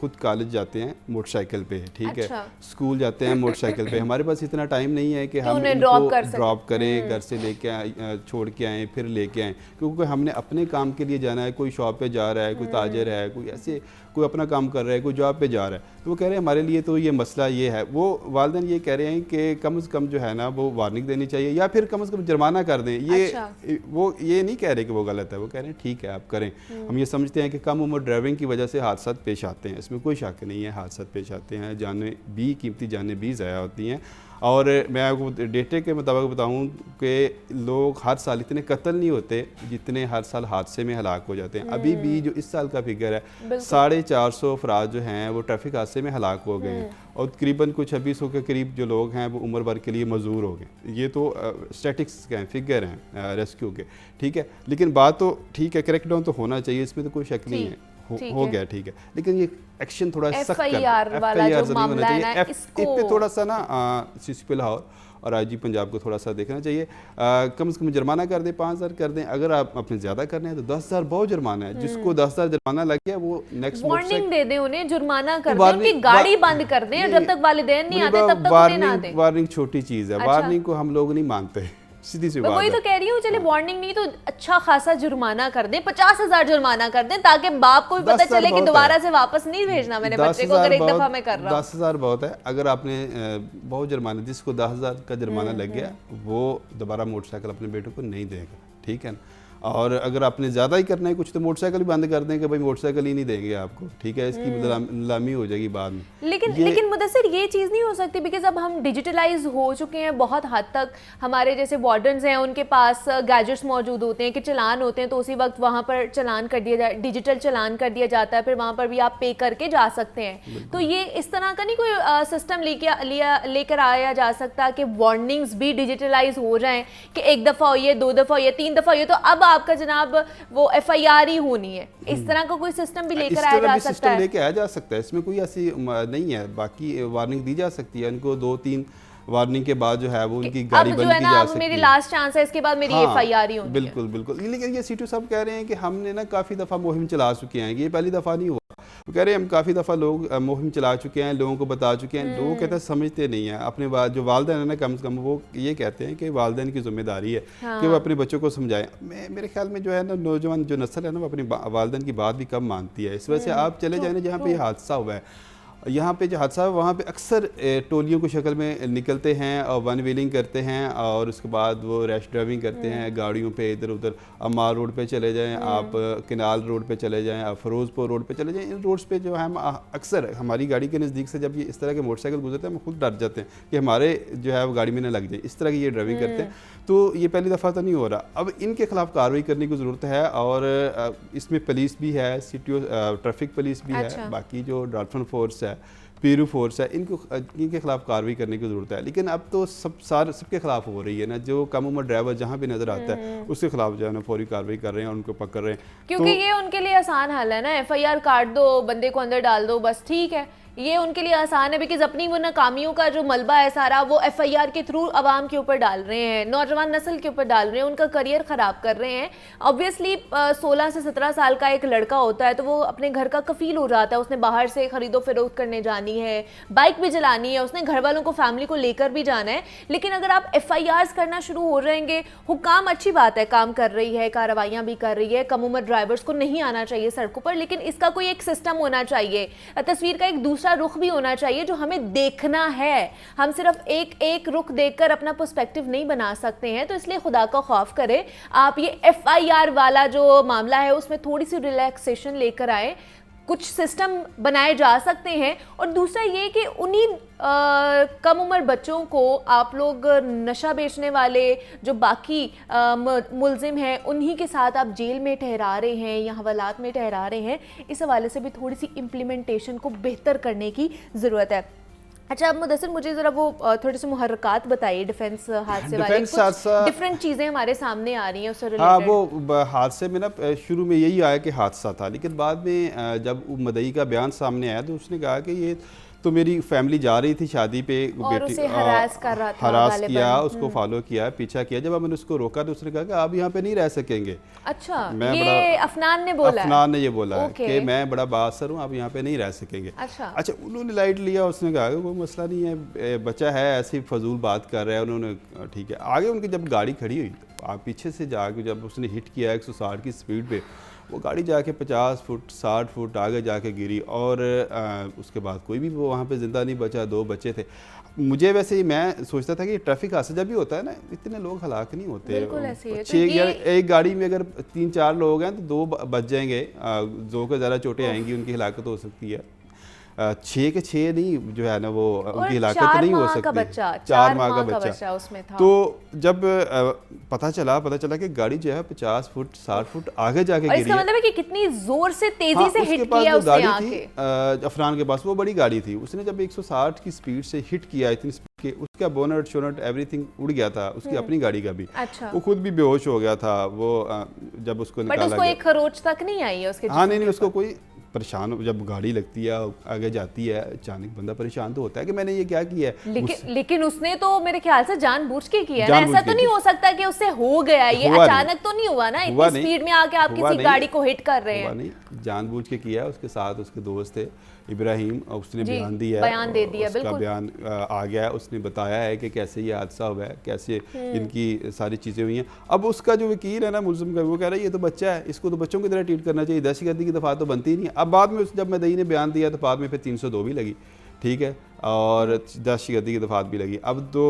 खुद कॉलेज जाते हैं मोटरसाइकिल पे, ठीक है, स्कूल जाते हैं मोटरसाइकिल पे। हमारे पास इतना टाइम नहीं है कि हम उनको ड्रॉप करें, घर से लेके आए, छोड़ के आएँ, फिर लेके आएँ, क्योंकि हमने अपने काम के लिए जाना है। कोई शॉप पे जा रहा है, कोई ताजर है, कोई ऐसे कोई अपना काम कर रहा है, कोई जॉब पे जा रहा है, तो वो कह रहे हैं हमारे लिए तो ये मसला ये है। वो वालिदैन ये कह रहे हैं कि कम से कम जो है ना वो वार्निंग देनी चाहिए, या फिर कम से कम जुर्माना कर दें। ये वो ये नहीं कह रहे कि वो गलत है, वो कह रहे हैं ठीक है आप करें। हम ये समझते हैं कि कम उम्र ड्राइविंग की वजह से हादसा पेश आते हैं, इसमें कोई शक नहीं है, हादसा पेश आते हैं, जानें भी, कीमती जानें भी ज़ाया होती हैं। और मैं आपको डेटे के मुताबिक बताऊं कि लोग हर साल इतने कत्ल नहीं होते जितने हर साल हादसे में हलाक हो जाते हैं। अभी भी जो इस साल का फिगर है 450 अफराद जो हैं वो ट्रैफिक हादसे में हलाक हो गए हैं, और तकरीबन कुछ 2600 के करीब जो लोग हैं वो उम्र भर के लिए मजदूर हो गए। ये तो स्टैटिक्स के हैं, फिगर हैं रेस्क्यू के, ठीक है। लेकिन बात तो ठीक है, क्रैक डाउन तो होना चाहिए, इसमें तो कोई शक नहीं है, हो गया, ठीक है। लेकिन ये एक्शन थोड़ा सख्त वाला जो मामला है ना, इसको थोड़ा सा ना CCP लाहौर और IG पंजाब को थोड़ा सा देखना चाहिए। कम से कम जुर्माना कर दें, 5,000 कर दें। अगर आप अपने ज़्यादा करने हैं तो 10,000 बहुत जुर्माना है। जिसको 10,000 जुर्माना लग गया वो नेक्स्ट वार्निंग दे दें, उन्हें जुर्माना कर दें, उनकी गाड़ी बंद कर दें, जब तक वालिदैन नहीं आते तब तक उन्हें ना दें। वार्निंग छोटी चीज़ है, वार्निंग को हम लोग नहीं मानते। सीधी सी मैं बात वही है। तो कह रही हूँ, चले वार्निंग नहीं तो अच्छा खासा जुर्माना कर दें, 50,000 जुर्माना कर दें, ताकि बाप को भी पता 10,000 चले कि बहुत दोबारा है। से वापस नहीं भेजना मैंने बच्चे को, 10,000 अगर एक बहुत- दफा मैं कर रहा हूँ। 10,000 बहुत है। अगर आपने बहुत जुर्माना, जिसको 10,000 का जुर्माना लग गया वो दोबारा मोटरसाइकिल अपने बेटे को नहीं देगा, ठीक है ना। और अगर आपने ज़्यादा ही करना है कुछ तो मोटरसाइकिल ही बंद कर दें कि भाई मोटरसाइकिल ही नहीं देंगे आपको, ठीक है। इसकी नीलामी हो जाएगी बाद में। लेकिन मुदस्सिर ये चीज़ नहीं हो सकती, बिकॉज अब हम डिजिटलाइज हो चुके हैं बहुत हद तक। हमारे जैसे वार्डन्स हैं, उनके पास गैजेट्स मौजूद होते हैं कि चलान होते हैं, तो उसी वक्त वहाँ पर चलान कर दिया जाए, डिजिटल चलान कर दिया जाता है, फिर वहाँ पर भी आप पे करके जा सकते हैं। तो ये इस तरह का नहीं कोई सिस्टम लेकर आया जा सकता कि वार्निंग्स भी डिजिटलाइज हो जाएं कि एक दफ़ा हो ये, 2 दफ़ा हो ये, 3 दफ़ा हो ये, तो अब आपका जनाब वो FIR ही होनी है। इस तरह का कोई सिस्टम भी लेकर आया जा सकता सिस्टम है। लेके आया जा सकता है, इसमें कोई ऐसी नहीं है। बाकी वार्निंग दी जा सकती है उनको, 2-3 वार्निंग के बाद जो है वो उनकी गाड़ी अब बंद जो की है ना, जा अब सकती मेरी है। लास्ट चांस है, इसके बाद मेरी FIR ही होनी है। बिल्कुल बिल्कुल। लेकिन ये सीटू साहब कह रहे हैं कि हमने ना काफ़ी दफ़ा मुहिम चला चुके हैं, ये पहली दफ़ा नहीं हुआ। वो कह रहे हैं हम काफ़ी दफ़ा लोग मुहिम चला चुके हैं, लोगों को बता चुके हैं। लोग कहते हैं समझते नहीं हैं अपने बाद, जो वालिदैन है ना, कम से कम वो ये कहते हैं कि वालिदैन की जिम्मेदारी है कि वो अपने बच्चों को समझाएं। मेरे ख्याल में जो है ना, नौजवान जो नस्ल है ना, वो अपनी वालिदैन की बात भी कम मानती है। इस वजह से आप चले जाए ना जहाँ पे ये हादसा हुआ है, यहाँ पे जो हादसा है वहाँ पे अक्सर टोलियों की शक्ल में निकलते हैं और वन व्हीलिंग करते हैं, और उसके बाद वो रैश ड्राइविंग करते हैं गाड़ियों पे इधर उधर। अमार रोड पे चले जाएं आप, किनाल रोड पे चले जाएं आप, फिरोजपुर रोड पे चले जाएं। इन रोड्स पे जो है हम अक्सर हमारी गाड़ी के नज़दीक से जब ये इस तरह के मोटरसाइकिल गुजरते हैं, हम खुद डर जाते हैं कि हमारे जो है वो गाड़ी में न लग जाए। इस तरह की ये ड्राइविंग करते हैं। तो ये पहली दफ़ा तो नहीं हो रहा। अब इनके खिलाफ कार्रवाई करने की ज़रूरत है, और इसमें पुलिस भी है, सिटी ट्रैफिक पुलिस भी है, बाकी जो डॉल्फिन फोर्स है, पीरू फोर्स है, इनके खिलाफ कार्रवाई करने की ज़रूरत है। लेकिन अब तो सबके खिलाफ हो रही है ना। जो कम उम्र ड्राइवर जहाँ भी नज़र आता है उसके खिलाफ जो है ना फौरी कार्रवाई कर रहे हैं और उनको पकड़ रहे हैं, क्योंकि ये उनके लिए आसान हल है ना। FIR काट दो, बंदे को अंदर डाल दो, बस ठीक है। ये उनके लिए आसान है, बिकॉज अपनी वो नाकामियों का जो मलबा है सारा वो FIR के थ्रू आवाम के ऊपर डाल रहे हैं, नौजवान नस्ल के ऊपर डाल रहे हैं, उनका करियर ख़राब कर रहे हैं। ऑब्वियसली 16 से 17 साल का एक लड़का होता है तो वो अपने घर का कफील हो जाता है। उसने बाहर से खरीदो फरोख्त करने जानी है, बाइक भी चलानी है, उसने घर वालों को, फैमिली को लेकर भी जाना है। लेकिन अगर आप FIRs करना शुरू हो जाएंगे, हुकाम अच्छी बात है, काम कर रही है, कार्रवाइयाँ भी कर रही है, कम उम्र ड्राइवर्स को नहीं आना चाहिए सड़कों पर, लेकिन इसका कोई एक सिस्टम होना चाहिए, तस्वीर का एक दूसरा रुख भी होना चाहिए जो हमें देखना है। हम सिर्फ एक रुख देखकर अपना पर्सपेक्टिव नहीं बना सकते हैं। तो इसलिए खुदा का खौफ करें, आप ये FIR वाला जो मामला है उसमें थोड़ी सी रिलैक्सेशन लेकर आए, कुछ सिस्टम बनाए जा सकते हैं। और दूसरा ये कि उन्हीं कम उम्र बच्चों को आप लोग नशा बेचने वाले जो बाकी मुलजिम हैं उन्हीं के साथ आप जेल में ठहरा रहे हैं या हवालात में ठहरा रहे हैं। इस हवाले से भी थोड़ी सी इम्प्लीमेंटेशन को बेहतर करने की ज़रूरत है। अच्छा, अब मुदस्सिर मुझे ज़रा वो थोड़े से मुहर्रकात बताइए डिफेंस हादसे वाले, कुछ डिफरेंट चीज़ें हमारे सामने आ रही हैं उससे रिलेटेड। हाँ, वो हादसे में ना शुरू में यही आया कि हादसा था, लेकिन बाद में जब मदई का बयान सामने आया तो उसने कहा कि ये तो मेरी फैमिली जा रही थी शादी पे, और उसे हरास कर रहा था, हरास किया, उसको फॉलो किया, पीछा किया। जब मैंने उसको रोका तो उसने कहा कि आप यहाँ पे नहीं रह सकेंगे। अच्छा, ये अफनान ने बोला? अफनान ने ये बोला कि मैं बड़ा बासर हूँ, आप यहाँ पे नहीं रह सकेंगे। अच्छा, उन्होंने लाइट लिया, उसने कहा कोई मसला नहीं है, बच्चा है ऐसी फजूल बात कर रहा है। उन्होंने ठीक है। आगे उनकी जब गाड़ी खड़ी हुई, आप पीछे से जाके जब उसने हिट किया 160 की स्पीड पे, वो गाड़ी जाके 50 फुट 60 फुट आगे जाके गिरी, और उसके बाद कोई भी वो वहाँ पे ज़िंदा नहीं बचा। 2 बच्चे थे। मुझे वैसे ही मैं सोचता था कि ट्रैफिक हादसा जब भी होता है ना, इतने लोग हलाक नहीं होते। एक गाड़ी में अगर 3-4 लोग हैं तो 2 बच जाएंगे, 2 को ज़्यादा चोटें आएंगी, उनकी हलाकत हो सकती है। 6 के 6 नहीं जो है ना वो उनकी हलाकत नहीं हो सकती। 4 माह का बच्चा उसमें था। तो जब पता चला कि गाड़ी जो है 50 फुट 60 फुट आगे जाके गिरी। इसका मतलब है कि कितनी जोर से तेजी से हिट किया उसने आके। अफनान के पास वो बड़ी गाड़ी थी, उसने जब 160 की स्पीड से हिट किया, इतनी स्पीड के उसका बोनट शोनट एवरीथिंग उड़ गया था, उसकी अपनी गाड़ी का भी। अच्छा। वो खुद भी बेहोश हो गया था। वो जब उसको निकाला गया, उसको एक खरोच तक नहीं आई है उसके। हाँ, नहीं, उसको कोई परेशान, जब गाड़ी लगती है आगे जाती है, अचानक बंदा परेशान तो होता है कि मैंने ये क्या किया है। लेकिन उसने तो मेरे ख्याल से जानबूझ के किया है ना, जानबूझ ऐसा तो के नहीं हो सकता कि उससे हो गया, ये हुआ अचानक तो नहीं हुआ ना, इतनी स्पीड में आके आप किसी गाड़ी को हिट कर रहे हैं। नहीं, जानबूझ के किया। उसके साथ उसके दोस्त थे इब्राहिम, उसने जी, बयान दिया, बयान दे दिया, उसका बिल्कुल बयान आ गया है, उसने बताया है कि कैसे ये हादसा हुआ है, कैसे इनकी सारी चीज़ें हुई हैं। अब उसका जो वकील है ना मुल्ज़िम का, वो कह रहा है ये तो बच्चा है, इसको तो बच्चों की तरह ट्रीट करना चाहिए, दहशतगर्दी की दफ़ा तो बनती ही नहीं है। अब बाद में जब मदई ने बयान दिया तो बाद में फिर 302 भी लगी, ठीक है, और दहशतगर्दी की दफ़ात भी लगी। अब तो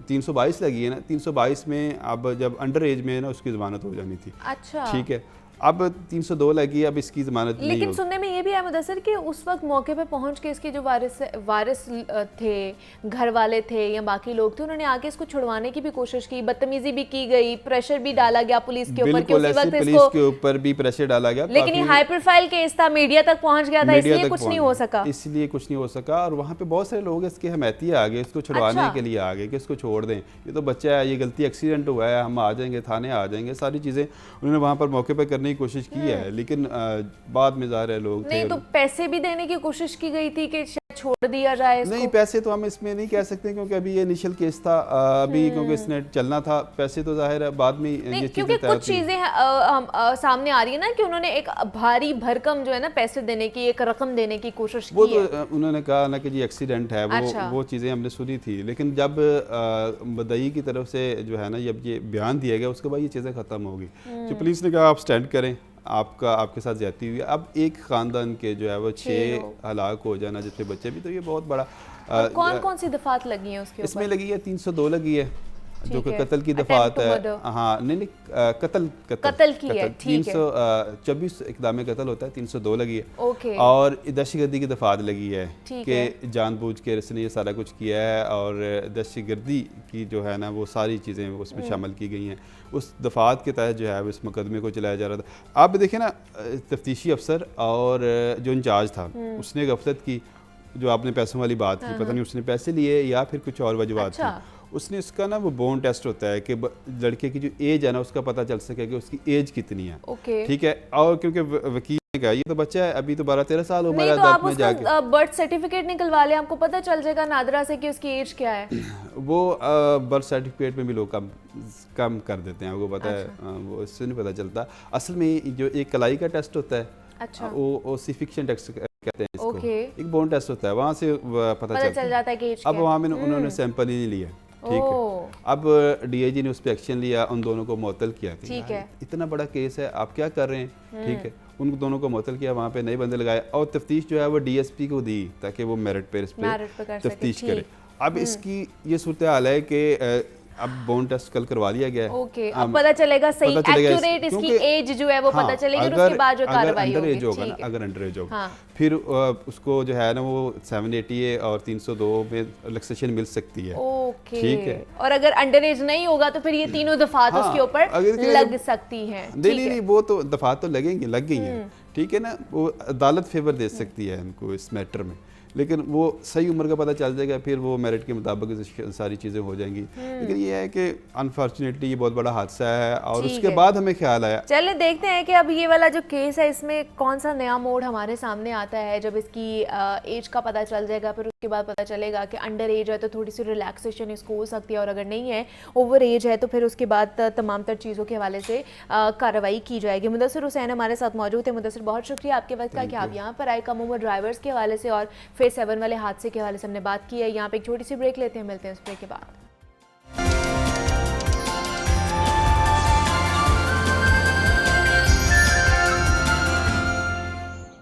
322 लगी है ना, 322 में अब जब अंडर एज में है ना उसकी ज़मानत हो जानी थी। अच्छा, ठीक है, अब 302 लगी, अब इसकी ज़मानत नहीं लेकिन होगी। सुनने में ये भी है मुदस्सिर कि उस वक्त मौके पे पहुंच के इसके जो वारिस थे, घर वाले थे या बाकी लोग थे, उन्होंने आके इसको छुड़वाने की भी कोशिश की, बदतमीजी भी की गई, प्रेशर भी डाला गया पुलिस के ऊपर कि उसी वक्त पुलिस इसको, के ऊपर भी प्रेशर डाला गया, लेकिन ये हाई प्रोफाइल केस था, मीडिया तक पहुंच गया था, मीडिया इसलिए तक कुछ नहीं पहुंच हो गया। सका। इसलिए कुछ नहीं हो सका, और वहाँ पे बहुत सारे लोग इसके हमायती आ गए, इसको छुड़वाने अच्छा। के लिए आ गए कि इसको छोड़ दें, ये तो बच्चा है, ये गलती एक्सीडेंट हुआ है, हम आ जाएंगे, थाने आ जाएंगे, सारी चीज़ें उन्होंने वहाँ पर मौके पर करने की कोशिश की है। लेकिन बाद में ज़ाहिर है लोग नहीं तो पैसे भी देने की कोशिश की गई थी कि शायद छोड़ दिया जाए इसको। नहीं, पैसे तो हम इसमें नहीं कह सकते क्योंकि अभी ये इनिशियल केस था, अभी क्योंकि इसने चलना था, पैसे तो जाहिर है बाद में नहीं, ये क्योंकि कुछ चीजें सामने आ रही है ना कि उन्होंने एक भारी भरकम जो है ना पैसे देने की, एक रकम देने की कोशिश वो की तो है। उन्होंने कहा ना कि जी एक्सीडेंट है, अच्छा। वो चीज़ें हमने सुनी थी, लेकिन जब मदई की तरफ से जो है ना जब ये बयान दिया गया उसके बाद ये चीज़ें ख़त्म हो गई। जो पुलिस ने कहा आप स्टैंड करें, आपके साथ ज्यादती हुई, अब एक ख़ानदान के जो है वो 6 हलाक हो जाना, जिससे बच्चे भी, तो ये बहुत बड़ा। कौन कौन सी दफात लगी है उसके इसमें ऊपर? लगी है 302 लगी है, जो कि है। कत्ल की Attempt दफात to है। murder। हाँ, नहीं कत्ल की है, ठीक है। 324 इक़दाम कत्ल होता है, 302 लगी है। ओके। और दहशतगर्दी की दफात लगी है ठीक कि जानबूझ के इसने ये सारा कुछ किया है, और दहशतगर्दी की जो है ना वो सारी चीज़ें उसमें शामिल की गई हैं। उस दफात के तहत जो है इस मुकदमे को चलाया जा रहा था। आप देखिए ना, तफ्तीशी अफसर और जो इंचार्ज था उसने गफलत की, जो आपने पैसों वाली बात की, पता नहीं उसने पैसे लिए या फिर कुछ और वजूहात अच्छा। थी। उसने इसका ना वो बोन टेस्ट होता है कि लड़के की जो एज है ना उसका पता चल सके कि उसकी एज कितनी है। ओके। ठीक है, और क्योंकि वकील ने कहा ये तो बच्चा है, अभी तो 12-13 साल उम्र नहीं है, तो आप में जाके उसका बर्थ सर्टिफिकेट निकलवा लें, आपको पता चल जाएगा नादरा से कि उसकी एज क्या है। वो बर्थ सर्टिफिकेट में भी लोग कम कर देते हैं, आपको पता है, वो इससे नहीं पता चलता। असल में जो एक कलाई का टेस्ट होता है, अच्छा। वो सिफिक्शन टेस्ट कहते हैं इसको, ओके। एक बोन टेस्ट होता है, वहाँ से पता चल जाता है कि एज अब वहाँ में उन्होंने सैंपल ही नहीं लिया, ठीक है। अब डीआईजी ने उस पर एक्शन लिया, उन दोनों को मुअत्तल किया। ठीक है। इतना बड़ा केस है, आप क्या कर रहे हैं, ठीक है। उन दोनों को मुअत्तल किया, वहाँ पे नए बंदे लगाए, और तफ्तीश जो है वो डीएसपी को दी ताकि वो मेरिट पे तफ्तीश करे। अब इसकी ये सूरत हाल है कि अब बोन टेस्ट कल करवा लिया गया है। ओके, अब पता चलेगा सही पता चलेगा एक्यूरेट इसकी एज जो है वो पता चलेगी, और उसके बाद जो कार्रवाई होगी। अंडर एज होगा ना, अगर अंडर एज होगा फिर उसको जो है ना वो 780 और 302 में रिलैक्सेशन मिल सकती है। ओके, ठीक है। और अगर अंडर एज नहीं होगा तो फिर ये तीनों दफात उसके ऊपर लग सकती हैं। नहीं, वो तो दफात तो लगेंगी, लग गई हैं, ठीक है ना। वो अदालत फेवर दे सकती है इनको इस मैटर में, लेकिन वो सही उम्र का पता चल जाएगा, फिर वो मेरिट के मुताबिक सारी चीज़ें हो जाएंगी। लेकिन ये है कि अनफॉर्चुनेटली ये बहुत बड़ा हादसा है, और उसके बाद हमें ख्याल आया। चलिए देखते हैं कि अब ये वाला जो केस है इसमें कौन सा नया मोड़ हमारे सामने आता है। जब इसकी एज का पता चल जाएगा, फिर उसके बाद पता चलेगा कि अंडर एज है तो थोड़ी सी रिलैक्सेशन इसको हो सकती है, और अगर नहीं है, ओवर एज है, तो फिर उसके बाद तमाम तर चीज़ों के हवाले से कार्रवाई की जाएगी। मुदस्सिर हुसैन हमारे साथ मौजूद है। मुदस्सिर, बहुत शुक्रिया आपके वक्त का कि आप यहाँ पर आए। कम उम्र ड्राइवर्स के हवाले से और फेज 7 वाले हादसे के हवाले से हमने बात की है। यहाँ पे एक छोटी सी ब्रेक लेते हैं, मिलते हैं इस ब्रेक के बाद।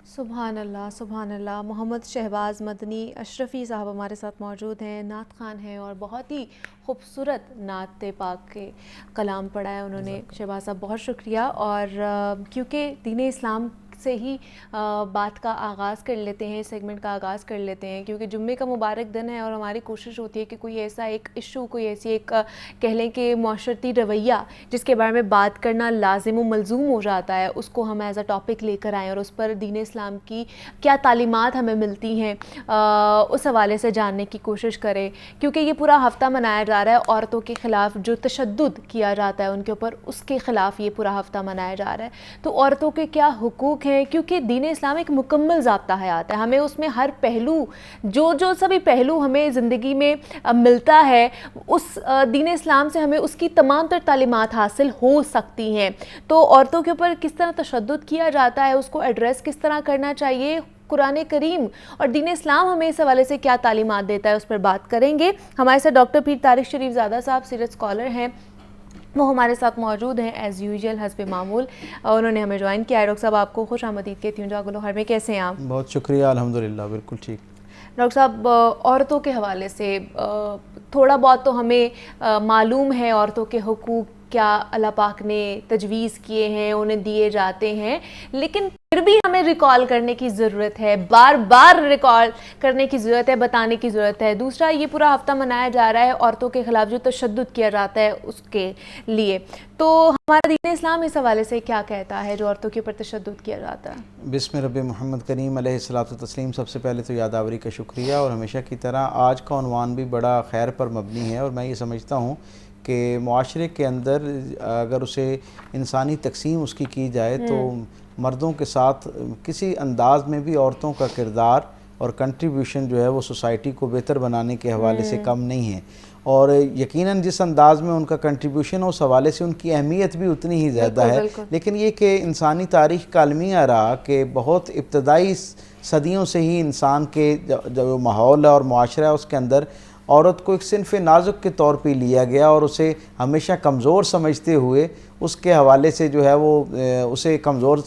सुभान अल्लाह, सुभान अल्लाह। मोहम्मद शहबाज मदनी अशरफ़ी साहब हमारे साथ मौजूद हैं, नात खान हैं, और बहुत ही खूबसूरत नात पाक के कलाम पढ़ा है उन्होंने। शहबाज साहब बहुत शुक्रिया। और क्योंकि दीन इस्लाम से ही बात का आगाज़ कर लेते हैं, सेगमेंट का आगाज़ कर लेते हैं, क्योंकि जुम्मे का मुबारक दिन है और हमारी कोशिश होती है कि कोई ऐसा एक इशू, कोई ऐसी एक कह लें कि माशरती रवैया जिसके बारे में बात करना लाजिम व मलजूम हो जाता है, उसको हम एज अ टॉपिक लेकर आएँ और उस पर दीन इस्लाम की क्या तालीमात हमें मिलती हैं उस हवाले से जानने की कोशिश करें। क्योंकि ये पूरा हफ़्ता मनाया जा रहा है औरतों के ख़िलाफ़ जो तशद्दुद किया जाता है उनके ऊपर, उसके ख़िलाफ़ ये पूरा हफ़्ता मनाया जा रहा है। तो औरतों के क्या हुकूक है, क्योंकि दीन इस्लाम एक मुकम्मल ज़ाब्ता हयात है। हमें उसमें हर पहलू, जो सभी पहलू हमें ज़िंदगी में मिलता है, उस दीन इस्लाम से हमें उसकी तमाम तर तालीमात हासिल हो सकती हैं। तो औरतों के ऊपर किस तरह तशद्दुद किया जाता है, उसको एड्रेस किस तरह करना चाहिए, कुरान करीम और दीन इस्लाम हमें इस हवाले से क्या तालीमात देता है, उस पर बात करेंगे। हमारे साथ डॉक्टर पीर तारिक शरीफ ज़ादा साहब सीरत स्कॉलर हैं, वो हमारे साथ मौजूद हैं एज़ यूजुअल हस्ब मामूल। उन्होंने हमें ज्वाइन किया है। डॉक्टर साहब, आपको खुश आमदीद कहती हूँ जागो लाहौर में। कैसे हैं आप? बहुत शुक्रिया, अल्हम्दुलिल्लाह बिल्कुल ठीक। डॉक्टर साहब, औरतों के हवाले से थोड़ा बहुत तो हमें मालूम है, औरतों के हुकूक क्या अल्लाह पाक ने तजवीज़ किए हैं, उन्हें दिए जाते हैं, लेकिन फिर भी हमें रिकॉल करने की ज़रूरत है, बार बार रिकॉल करने की ज़रूरत है, बताने की ज़रूरत है। दूसरा, ये पूरा हफ्ता मनाया जा रहा है औरतों के ख़िलाफ़ जो तशद्दुद किया जाता है उसके लिए, तो हमारा दीन इस्लाम इस हवाले से क्या कहता है जो औरतों के ऊपर तशद्दुद किया जाता है? बिस्मिल्लाह रब्बि मोहम्मद करीम अलैहिस्सलातु तस्लीम। सबसे पहले तो यादावरी का शुक्रिया, और हमेशा की तरह आज का उन्वान भी बड़ा खैर पर मबनी है। और मैं ये समझता हूँ कि मुआशरे के अंदर अगर उसे इंसानी तकसीम उसकी की जाए तो मर्दों के साथ किसी अंदाज में भी औरतों का किरदार और कंट्रीब्यूशन जो है वो सोसाइटी को बेहतर बनाने के हवाले से कम नहीं है। और यकीनन जिस अंदाज में उनका कंट्रीब्यूशन है उस हवाले से उनकी अहमियत भी उतनी ही ज़्यादा है। लेकिन ये कि इंसानी तारीख़ का अलमिया रहा कि बहुत इब्तदाई सदियों से ही इंसान के जो माहौल है और मुआशरा है उसके अंदर औरत को एक सिन्फ़ नाजुक के तौर पे लिया गया, और उसे हमेशा कमज़ोर समझते हुए उसके हवाले से जो है वो उसे कमज़ोर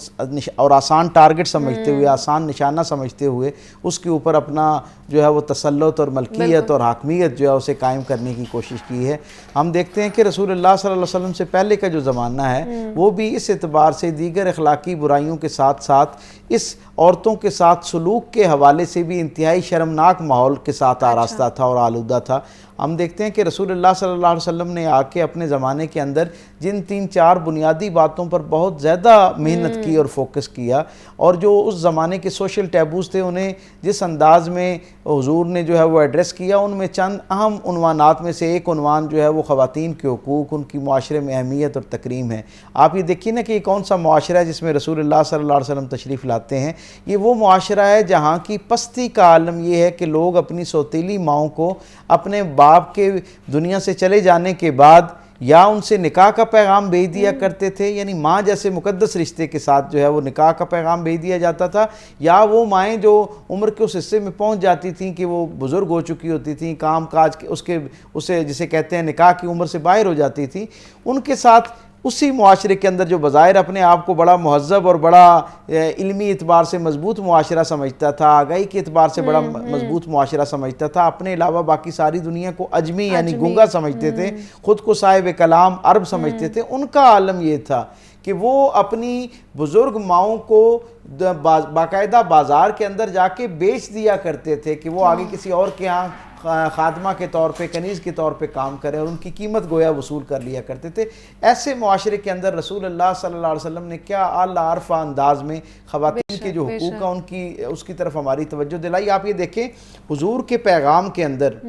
और आसान टारगेट समझते हुए, आसान निशाना समझते हुए उसके ऊपर अपना जो है वो तसल्लुत और मलकियत और हाकमियत जो है उसे कायम करने की कोशिश की है। हम देखते हैं कि रसूलुल्लाह सल्लल्लाहु अलैहि वसल्लम से पहले का जो ज़माना है वो भी इस एतबार से दीगर अखलाकी बुराइयों के साथ साथ इस औरतों के साथ सलूक के हवाले से भी इंतहाई शर्मनाक माहौल के साथ आरास्ता था और आलूदा था। हम देखते हैं कि रसूलुल्लाह सल्लल्लाहु अलैहि वसल्लम ने आके अपने ज़माने के अंदर जिन 3-4 बुनियादी बातों पर बहुत ज़्यादा मेहनत की और फोकस किया, और जो उस ज़माने के सोशल टैबूज़ थे उन्हें जिस अंदाज़ में हुजूर ने जो है वो एड्रेस किया, उनमें चंद अहम उन्वानात में से एक उन्वान जो है वो ख़वातीन के हुकूक, उनकी मुआशरे में अहमियत और तकरीम है। आप ये देखिए ना कि कौन सा मुआशरा है जिसमें रसूलुल्लाह सल्लल्लाहु अलैहि वसल्लम तशरीफ़ लाते हैं। ये वो मुआशरा है जहाँ की पस्ती का आलम ये है कि लोग अपनी सौतीली माओं को अपने बाप के दुनिया से चले जाने के बाद या उनसे निकाह का पैगाम भेज दिया करते थे, यानी माँ जैसे मुकद्दस रिश्ते के साथ जो है वो निकाह का पैगाम भेज दिया जाता था, या वो माएँ जो उम्र के उस हिस्से में पहुँच जाती थीं कि वो बुज़ुर्ग हो चुकी होती थीं, काम काज के उसे जिसे कहते हैं निकाह की उम्र से बाहर हो जाती थी, उनके साथ उसी मुआशरे के अंदर जो बज़ाहिर अपने आप को बड़ा महज़ब और बड़ा इल्मी एतबार से मजबूत मुआशरा समझता था, आगाही के एतबार से बड़ा मजबूत मुआशरा समझता था, अपने अलावा बाकी सारी दुनिया को अजमी यानी गूंगा समझते थे, ख़ुद को साहिब कलाम अरब समझते थे। उनका आलम ये था कि वो अपनी बुज़ुर्ग माओं को बाकायदा बाज़ार के अंदर जाके बेच दिया करते थे कि वो आगे किसी और के यहाँ खादमा के तौर पे, कनीज़ के तौर पे काम करें, और उनकी कीमत गोया वसूल कर लिया करते थे। ऐसे मुआशरे के अंदर रसूलुल्लाह सल्लल्लाहु अलैहि वसल्लम ने क्या आला अरफा अंदाज में ख़वातीन के जो हुकूक है उनकी उसकी तरफ हमारी तवज्जो दिलाई। आप ये देखें हुजूर के पैगाम के अंदर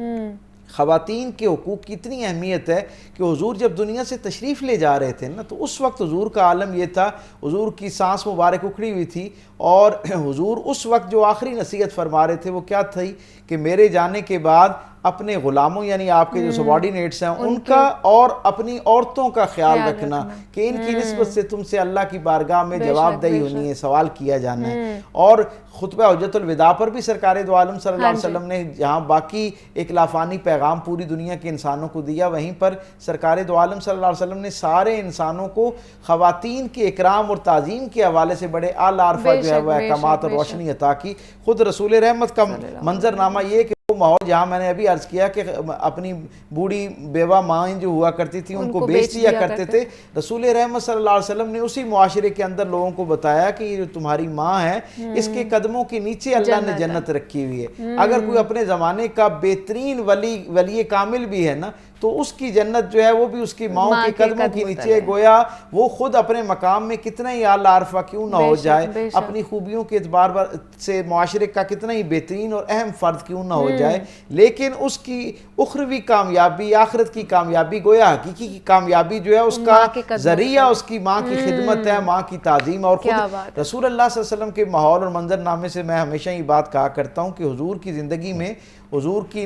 ख़वातीन के हुकूक की इतनी अहमियत है कि हुजूर जब दुनिया से तशरीफ़ ले जा रहे थे ना, तो उस वक्त हुजूर का आलम ये था, हुजूर की सांस मुबारक उखड़ी हुई थी, और हुजूर उस वक्त जो आखिरी नसीहत फरमा रहे थे वो क्या थी कि मेरे जाने के बाद अपने ग़ुलामों यानी आपके जो सबॉर्डिनेट्स हैं उनका और अपनी औरतों का ख्याल रखना कि इनकी निस्बत से तुमसे अल्लाह की बारगाह में जवाबदेही होनी है, सवाल किया जाना है। और खुतबा हुज्जतुल विदा पर भी सरकार दो आलम सल्लल्लाहु अलैहि वसल्लम ने जहाँ बाकी एक लाफानी पैगाम पूरी दुनिया के इंसानों को दिया, वहीं पर सरकार दो आलम सल्लल्लाहु अलैहि वसल्लम ने सारे इंसानों को ख़वातीन के इकराम और ताज़ीम के हवाले से बड़े आला अरफा जो है वह अहकामात और रोशनी अता की। खुद रसूल रहमत का मंजरनामा ये कि वो माहौल जहाँ मैंने अभी अर्ज़ किया कि अपनी बूढ़ी बेवा माएँ जो हुआ करती थी उनको बेच दिया करते थे, रसूल रहमत सल्लल्लाहु अलैहि वसल्लम ने उसी मुआशरे के अंदर लोगों को बताया कि ये जो तुम्हारी माँ है इसके कदमों के नीचे अल्लाह ने जन्नत रखी हुई है। अगर कोई अपने ज़माने का बेहतरीन वली कामिल भी है ना, तो उसकी जन्नत जो है वो भी उसकी माँ के कदमों के नीचे। गोया वो खुद अपने मकाम में कितना ही आला आरफा क्यों ना हो जाए, अपनी खूबियों के एतबार से मुआशरे का कितना ही बेहतरीन और अहम फ़र्द क्यों ना हो जाए, लेकिन उसकी उखरवी कामयाबी, आखिरत की कामयाबी, गोया हकीकी की कामयाबी जो है उसका जरिया उसकी माँ की खिदमत है, माँ की ताज़ीम। और खुद रसूल अल्लाह सल्लल्लाहु अलैहि वसल्लम के माहौल और मंजरनामे से मैं हमेशा ये बात कहा करता हूँ कि हुजूर की ज़िंदगी में हुजूर की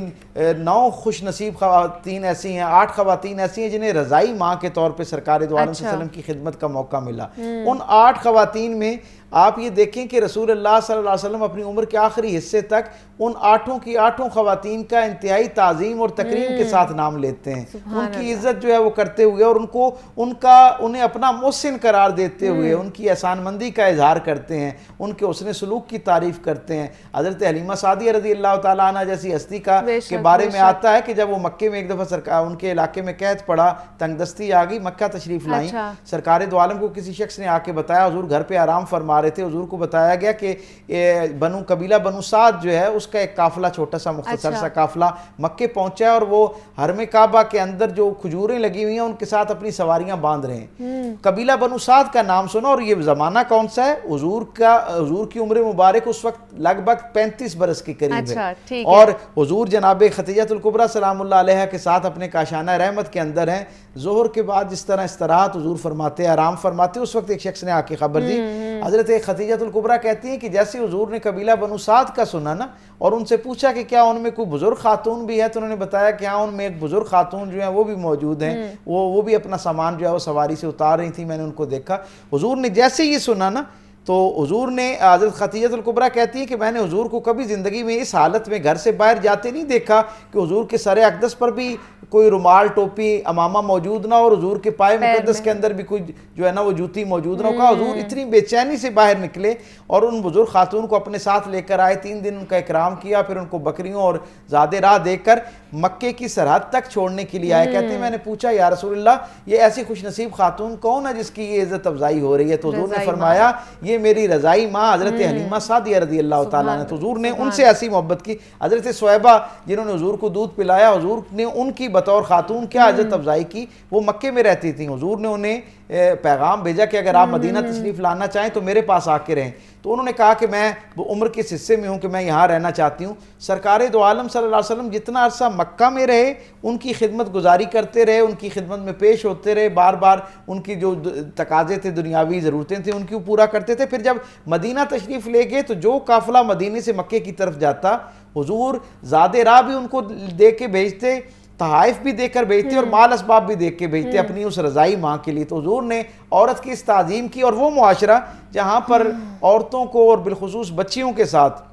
9 खुश नसीब ख़वातीन ऐसी हैं, 8 ख़वातीन ऐसी हैं जिन्हें रज़ाई माँ के तौर पे सरकार दो आलम सल्लल्लाहु अलैहि वसल्लम की खिदमत का मौका मिला। उन 8 ख़वातीन में आप ये देखें कि रसूल अल्लाह सल्लल्लाहु अलैहि वसल्लम अपनी उम्र के आखिरी हिस्से तक उन 8 की 8 ख़वातीन का इंतहाई ताज़ीम और तकरीम के साथ नाम लेते हैं, उनकी इज़्ज़त जो है वो करते हुए और उन्हें अपना मोहसिन करार देते हुए उनकी एहसानमंदी का इजहार करते हैं, उनके हुस्न सलूक की तारीफ़ करते हैं। हज़रत हलीमा सादिया रज़ी अल्लाह तआला अन्हा जैसी हस्ती का के बारे में आता है कि जब वो मक्के में एक दफ़ा सरकार उनके इलाके में कैद पड़ा, तंगदस्ती आ गई, मक्का तशरीफ़ लाई। सरकार दो आलम को किसी शख्स ने आके बताया, हुजूर घर पे आराम फरमा रहे थे, हुजूर को बताया गया कि कबीला बनु साद जो है उसका एक काफिला, छोटा सा मुख्तसर सा काफिला मक्के पहुंचा है और वो हरम काबा के अंदर जो खजूरें लगी हुई हैं उनके साथ अपनी सवारियां बांध रहे हैं। कबीला बनु साद का नाम सुना, और ये ज़माना कौन सा है, हुजूर की उम्र मुबारक उस वक्त लगभग 35 बरस के करीब है, और हुजूर जनाब खदीजतुल कुबरा सलामुल्लाह अलैहा के साथ अपने काशाना रहमत के अंदर हैं। ज़ोहर के बाद जिस तरह इस्तराहत हुजूर फरमाते, आराम फरमाते, उस वक्त एक शख्स ने आके खबर दी। हज़रत खदीजतुल कुबरा कहती हैं कि जैसे हुजूर ने कबीला बनु साद का सुना ना, और उनसे पूछा कि क्या उनमें कोई बुजुर्ग खातून भी है, तो उन्होंने बताया कि हाँ उनमें एक बुजुर्ग खातून जो है वो भी मौजूद हैं, वो भी अपना सामान जो है वो सवारी से उतार रही थी, मैंने उनको देखा। हुजूर ने जैसे ये सुना ना, तो हुजूर ने, हज़रत खदीजतुल कुबरा कहती है कि मैंने हुजूर को कभी ज़िंदगी में इस हालत में घर से बाहर जाते नहीं देखा कि हुजूर के सर अक़दस पर भी कोई रुमाल, टोपी, अमामा मौजूद ना, और हुजूर के पाए मुक़द्दस के अंदर भी कोई जो है ना वो जूती मौजूद ना हो। कहा हुजूर इतनी बेचैनी से बाहर निकले और उन बुजुर्ग खातून को अपने साथ लेकर आए, 3 दिन उनका इकराम किया, फिर उनको बकरियों और ज़ादे राह देकर मक्के की सरहद तक छोड़ने के लिए आए। कहते हैं मैंने पूछा या रसूलल्लाह ये ऐसी खुशनसीब खातून कौन है जिसकी ये इज़्ज़त अफजाई हो रही है, तो हुजूर ने फरमाया ये मेरी रज़ाई माँ हज़रत हलीमा सादिया रज़ी अल्लाह तआला ने। तो हुजूर ने उनसे ऐसी मोहब्बत की। हज़रत सुहैबा जिन्होंने हुजूर को दूध पिलाया, हुजूर ने उनकी बतौर खातून क्या इज़्ज़त अफजाई की, वो मक्के में रहती थी। हुजूर ने उन्हें पैगाम भेजा कि अगर आप मदीना तशरीफ़ लाना चाहें तो मेरे पास आके रहें। तो उन्होंने कहा कि मैं वो उम्र के हिस्से में हूँ कि मैं यहाँ रहना चाहती हूँ। सरकार दो आलम सल्लल्लाहु अलैहि वसल्लम जितना अरसा मक्का में रहे, उनकी खिदमत गुजारी करते रहे, उनकी खिदमत में पेश होते रहे, बार बार उनकी जो तकाजे थे, दुनियावी ज़रूरतें थी, उनकी पूरा करते थे। फिर जब मदीना तशरीफ़ ले गए तो जो काफ़िला मदीने से मक्के की तरफ जाता, हुजूर ज़ादे राह भी उनको दे के भेजते, तहाइफ भी देकर भेजते और माल असबाब भी देख के भेजते अपनी उस रज़ाई माँ के लिए। तो हुजूर ने औरत की इस ताज़ीम की, और वो मुआशरा जहाँ पर औरतों को और बिलखुसूस बच्चियों के साथ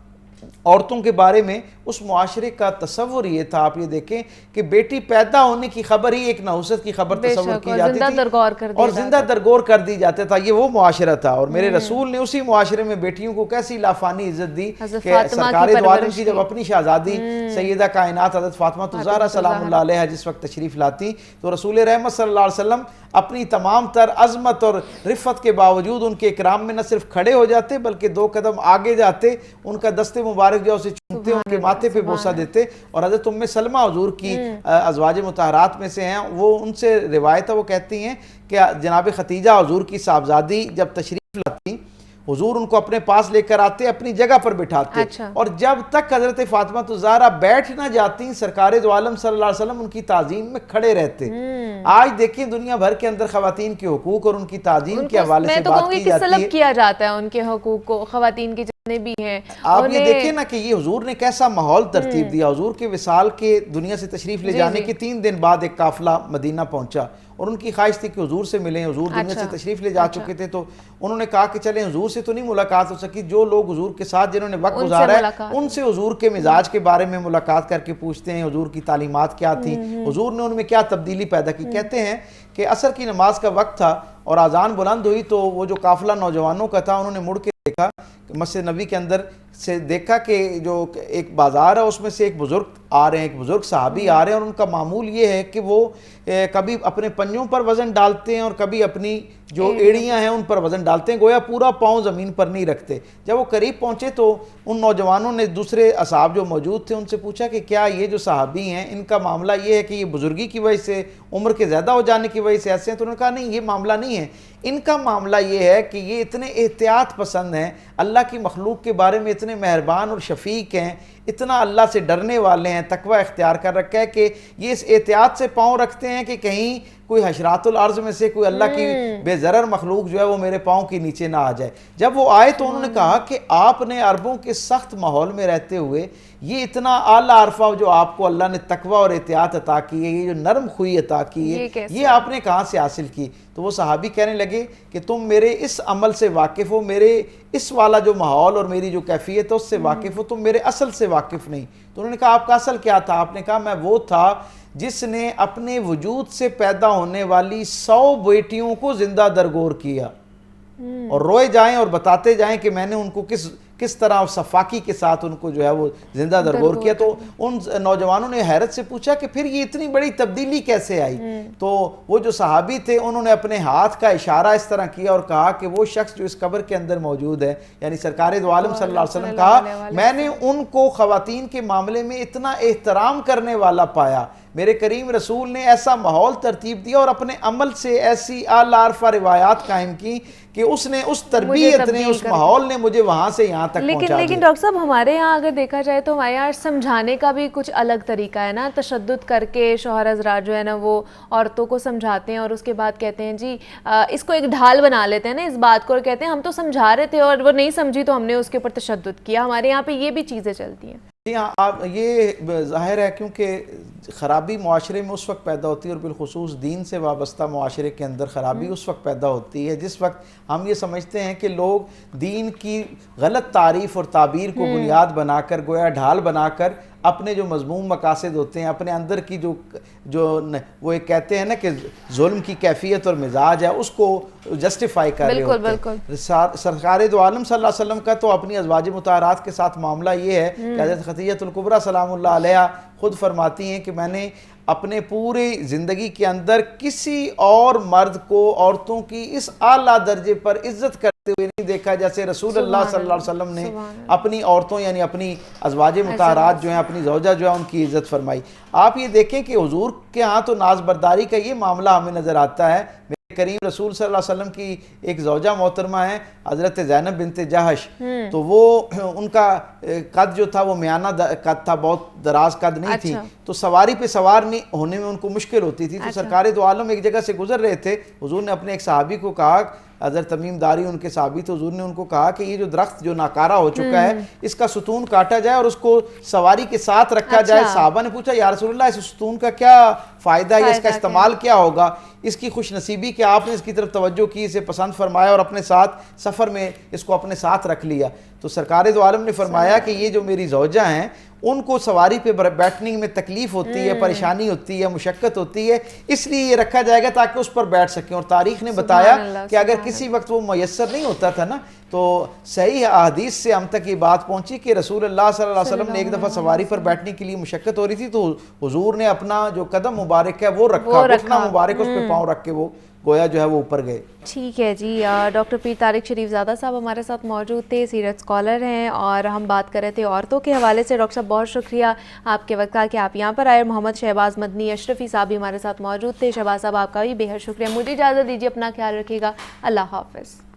औरतों के बारे में उस मुआशरे का तसव्वुर ये था, आप ये देखें कि बेटी पैदा होने की खबर ही एक नहुसत की खबर तसव्वुर की जाती थी और जिंदा दरगोर कर दी जाता था। ये वो मुआशरा था, और मेरे रसूल ने उसी मुआशरे में बेटियों को कैसी लाफानी इज्जत दी कि सरकार दो आलम की जब अपनी शहजादी सैयदा कायनात हज़रत फातिमा ज़हरा सलामुल्लाह अलैहा जिस वक्त तशरीफ़ लाती, तो रसूल रहमत सल्लल्लाहु अलैहि वसल्लम अपनी तमाम तर अज़मत और रिफ़त के बावजूद उनके इकराम में न सिर्फ खड़े हो जाते बल्कि 2 कदम आगे जाते, उनका दस्ते मुबारक जो उसे चूमते, उनके माथे पे बोसा देते। और हज़रत उम्मे सलमा हुजूर की अज़वाज मुतहरात में से हैं, वो उनसे रिवायत है, वो कहती हैं कि जनाब खतीजा हुजूर की साहबजादी जब तशरीफ़ लाती, हुजूर उनको अपने पास लेकर आते, अपनी जगह पर बिठाते। और जब तक हज़रत फातिमा ज़हरा बैठ ना जाती, सरकार दो आलम सल्लल्लाहु अलैहि वसल्लम उनकी ताज़ीम में खड़े रहते। आज देखिए दुनिया भर के अंदर खवातीन के हुकूक और उनकी ताज़ीम के हवाले से बात की जाती है, किया जाता है उनके हुकूक को, खवातीन के जितने भी हैं। आप ये देखिए ना कि ये हुजूर ने कैसा माहौल तरतीब दिया। हुजूर के विसाल के दुनिया से तशरीफ ले जाने के 3 दिन बाद एक काफिला मदीना पहुंचा, और उनकी ख्वाहिश थी कि हुजूर से मिलें। हुजूर दुनिया से तशरीफ ले जा चुके थे, तो उन्होंने कहा कि चलें, हुजूर से तो नहीं मुलाकात हो सकी, जो लोग हुजूर के साथ जिन्होंने वक्त गुजारा है उनसे हुजूर के मिजाज के बारे में मुलाकात करके पूछते हैं, हुजूर की तालीमात क्या थी, हुजूर ने उनमें क्या तब्दीली पैदा की। कहते हैं कि असर की नमाज का वक्त था और आज़ान बुलंद हुई, तो वो जो काफिला नौजवानों का था उन्होंने मुड़ के देखा कि मस्जिद नबी के अंदर से देखा कि जो एक बाज़ार है उसमें से एक बुज़ुर्ग आ रहे हैं, एक बुज़ुर्ग सहाबी आ रहे हैं, और उनका मामूल ये है कि वो कभी अपने पंजों पर वज़न डालते हैं और कभी अपनी जो एड़ियां हैं उन पर वज़न डालते हैं, गोया पूरा पाँव ज़मीन पर नहीं रखते। जब वो करीब पहुँचे तो उन नौजवानों ने दूसरे असहाब जो मौजूद थे उनसे पूछा कि क्या ये जो सहाबी हैं इनका मामला ये है कि ये बुज़ुर्गी की वजह से, उम्र के ज़्यादा हो जाने की वजह से ऐसे हैं? तो उन्होंने कहा नहीं, ये मामला नहीं है, इनका मामला ये है कि ये इतने एहतियात पसंद हैं, अल्लाह की मखलूक के बारे में इतने मेहरबान और शफीक हैं, इतना अल्लाह से डरने वाले हैं, तकवा इख्तियार कर रखा है कि ये इस एहतियात से पाँव रखते हैं कि कहीं कोई हशरातुल अर्ज़ में से कोई अल्लाह की बेज़रर मखलूक जो है वो मेरे पाँव के नीचे ना आ जाए। जब वो आए तो उन्होंने कहा कि आपने अरबों के सख्त माहौल में रहते हुए ये इतना आला अरफा जो आपको अल्लाह ने तकवा और एहतियात अता की है, ये जो नरम खुई अता की है, ये आपने कहाँ से हासिल की? तो वो सहाबी कहने लगे कि तुम मेरे इस अमल से वाकिफ़ हो, मेरे इस वाला जो माहौल और मेरी जो कैफियत है उससे वाकिफ़ हो, तुम मेरे असल से वाकिफ़ नहीं। तो उन्होंने कहा आपका असल क्या था? आपने कहा मैं वो था जिसने अपने वजूद से पैदा होने वाली 100 बेटियों को जिंदा दरगोर किया, और रोए जाएं और बताते जाएं कि मैंने उनको किस तरह सफाकी के साथ उनको जो है वो जिंदा दरगोर किया। तो उन नौजवानों ने हैरत से पूछा कि फिर ये इतनी बड़ी तब्दीली कैसे आई? तो वो जो सहाबी थे उन्होंने अपने हाथ का इशारा इस तरह किया और कहा कि वो शख्स जो इस कब्र के अंदर मौजूद है, यानी सरकार दो आलम सल्लल्लाहु अलैहि वसल्लम, कहा मैंने उनको ख़वातीन के मामले में इतना एहतराम करने वाला पाया, मेरे करीम रसूल ने ऐसा माहौल तरतीब दिया और अपने अमल से ऐसी आला अरफा रिवायात कायम की कि उसने उस तरबियत ने, उस माहौल ने मुझे वहाँ से यहाँ तक पहुँचा दिया। लेकिन डॉक्टर साहब हमारे यहाँ अगर देखा जाए तो हमारे यहाँ समझाने का भी कुछ अलग तरीका है ना, तशद्दुद करके शौहर हज़रात जो है ना वो औरतों को समझाते हैं और उसके बाद कहते हैं जी इसको एक ढाल बना लेते हैं ना इस बात को, और कहते हैं हम तो समझा रहे थे और वो नहीं समझी तो हमने उसके ऊपर तशद्दुद किया। हमारे यहाँ पे ये भी चीज़ें चलती हैं। जी हाँ, आप ये ज़ाहिर है क्योंकि ख़राबी मुआशरे में उस वक्त पैदा होती है और बिलखुसूस दीन से वाबस्ता मुआशरे के अंदर ख़राबी उस वक्त पैदा होती है जिस वक्त हम ये समझते हैं कि लोग दीन की गलत तारीफ़ और ताबीर को बुनियाद बनाकर, गोया ढाल बनाकर अपने जो मज़मूम मकासद होते हैं, अपने अंदर की वो एक कहते हैं ना कि जुल्म की कैफियत और मिजाज है, उसको जस्टिफाई कर रहे होते हैं। सरकार दो आलम सल्लल्लाहु अलैहि वसल्लम का तो अपनी अज़वाज मुताहरात के साथ मामला ये है कि हज़रत खदीजतुल कुबरा सलामुल्लाह अलैहा खुद फरमाती हैं कि मैंने अपने पूरी ज़िंदगी के अंदर किसी और मर्द को औरतों की इस आला दर्जे पर इज्जत करते हुए नहीं देखा जैसे रसूल अल्लाह सल्लल्लाहु अलैहि वसल्लम ने अपनी औरतों यानी अपनी अज़वाज मुताहरात जो हैं, अपनी ज़ौजा जो है उनकी इज्जत फरमाई। आप ये देखें कि हुजूर के यहाँ तो नाज बर्दारी का ये मामला हमें नज़र आता है। करीम रसूल सल्लल्लाहु अलैहि वसल्लम की एक ज़ौजा मोहतरमा है हज़रत ज़ैनब बिनते जहश, तो वो उनका कद जो था वो मियाना कद था, बहुत दराज कद नहीं थी, तो सवारी पे सवार नहीं होने में उनको मुश्किल होती थी। तो सरकार दो आलम एक जगह से गुजर रहे थे, हुजूर ने अपने एक सहाबी को कहा, हज़रत तमीम दारी उनके सहाबी थे, हुजूर ने उनको कहा कि ये जो दरख्त जो नाकारा हो चुका है इसका सुतून काटा जाए और उसको सवारी के साथ रखा जाए। साहबा ने पूछा या रसूलल्लाह इस सुतून का क्या फ़ायदा है, इसका इस्तेमाल क्या होगा? इसकी खुश नसीबी कि आपने इसकी तरफ तवज्जो की, इसे पसंद फरमाया और अपने साथ सफ़र में इसको अपने साथ रख लिया। तो सरकार दो आलम ने फरमाया कि ये जो मेरी ज़ौजा हैं उनको सवारी पे बैठने में तकलीफ़ होती है, परेशानी होती है, मुशक्क़त होती है, इसलिए ये रखा जाएगा ताकि उस पर बैठ सकें। और तारीख़ ने बताया कि अगर किसी वक्त वो मैसर नहीं होता था ना, तो सही अहदीस से हम तक ये बात पहुंची कि रसूल अल्लाह सल्लल्लाहु अलैहि वसल्लम ने एक दफ़ा सवारी पर बैठने के लिए मुशक्क़त हो रही थी, तो हुजूर ने अपना जो कदम मुबारक है वो रखा, घुटना मुबारक उस पर पाँव रख के वो गोया जो है वो ऊपर गए। ठीक है जी। डॉक्टर पीर तारिक शरीफजादा साहब हमारे साथ मौजूद थे, सीरत स्कॉलर हैं, और हम बात कर रहे थे औरतों के हवाले से। डॉक्टर साहब बहुत शुक्रिया आपके वक्त का कि आप यहाँ पर आए। मोहम्मद शहबाज मदनी अशरफी साहब भी हमारे साथ मौजूद थे। शहबाज साहब आपका भी बेहद शुक्रिया। मुझे इजाज़त दीजिए, अपना ख्याल रखिएगा। अल्लाह हाफ़िज़।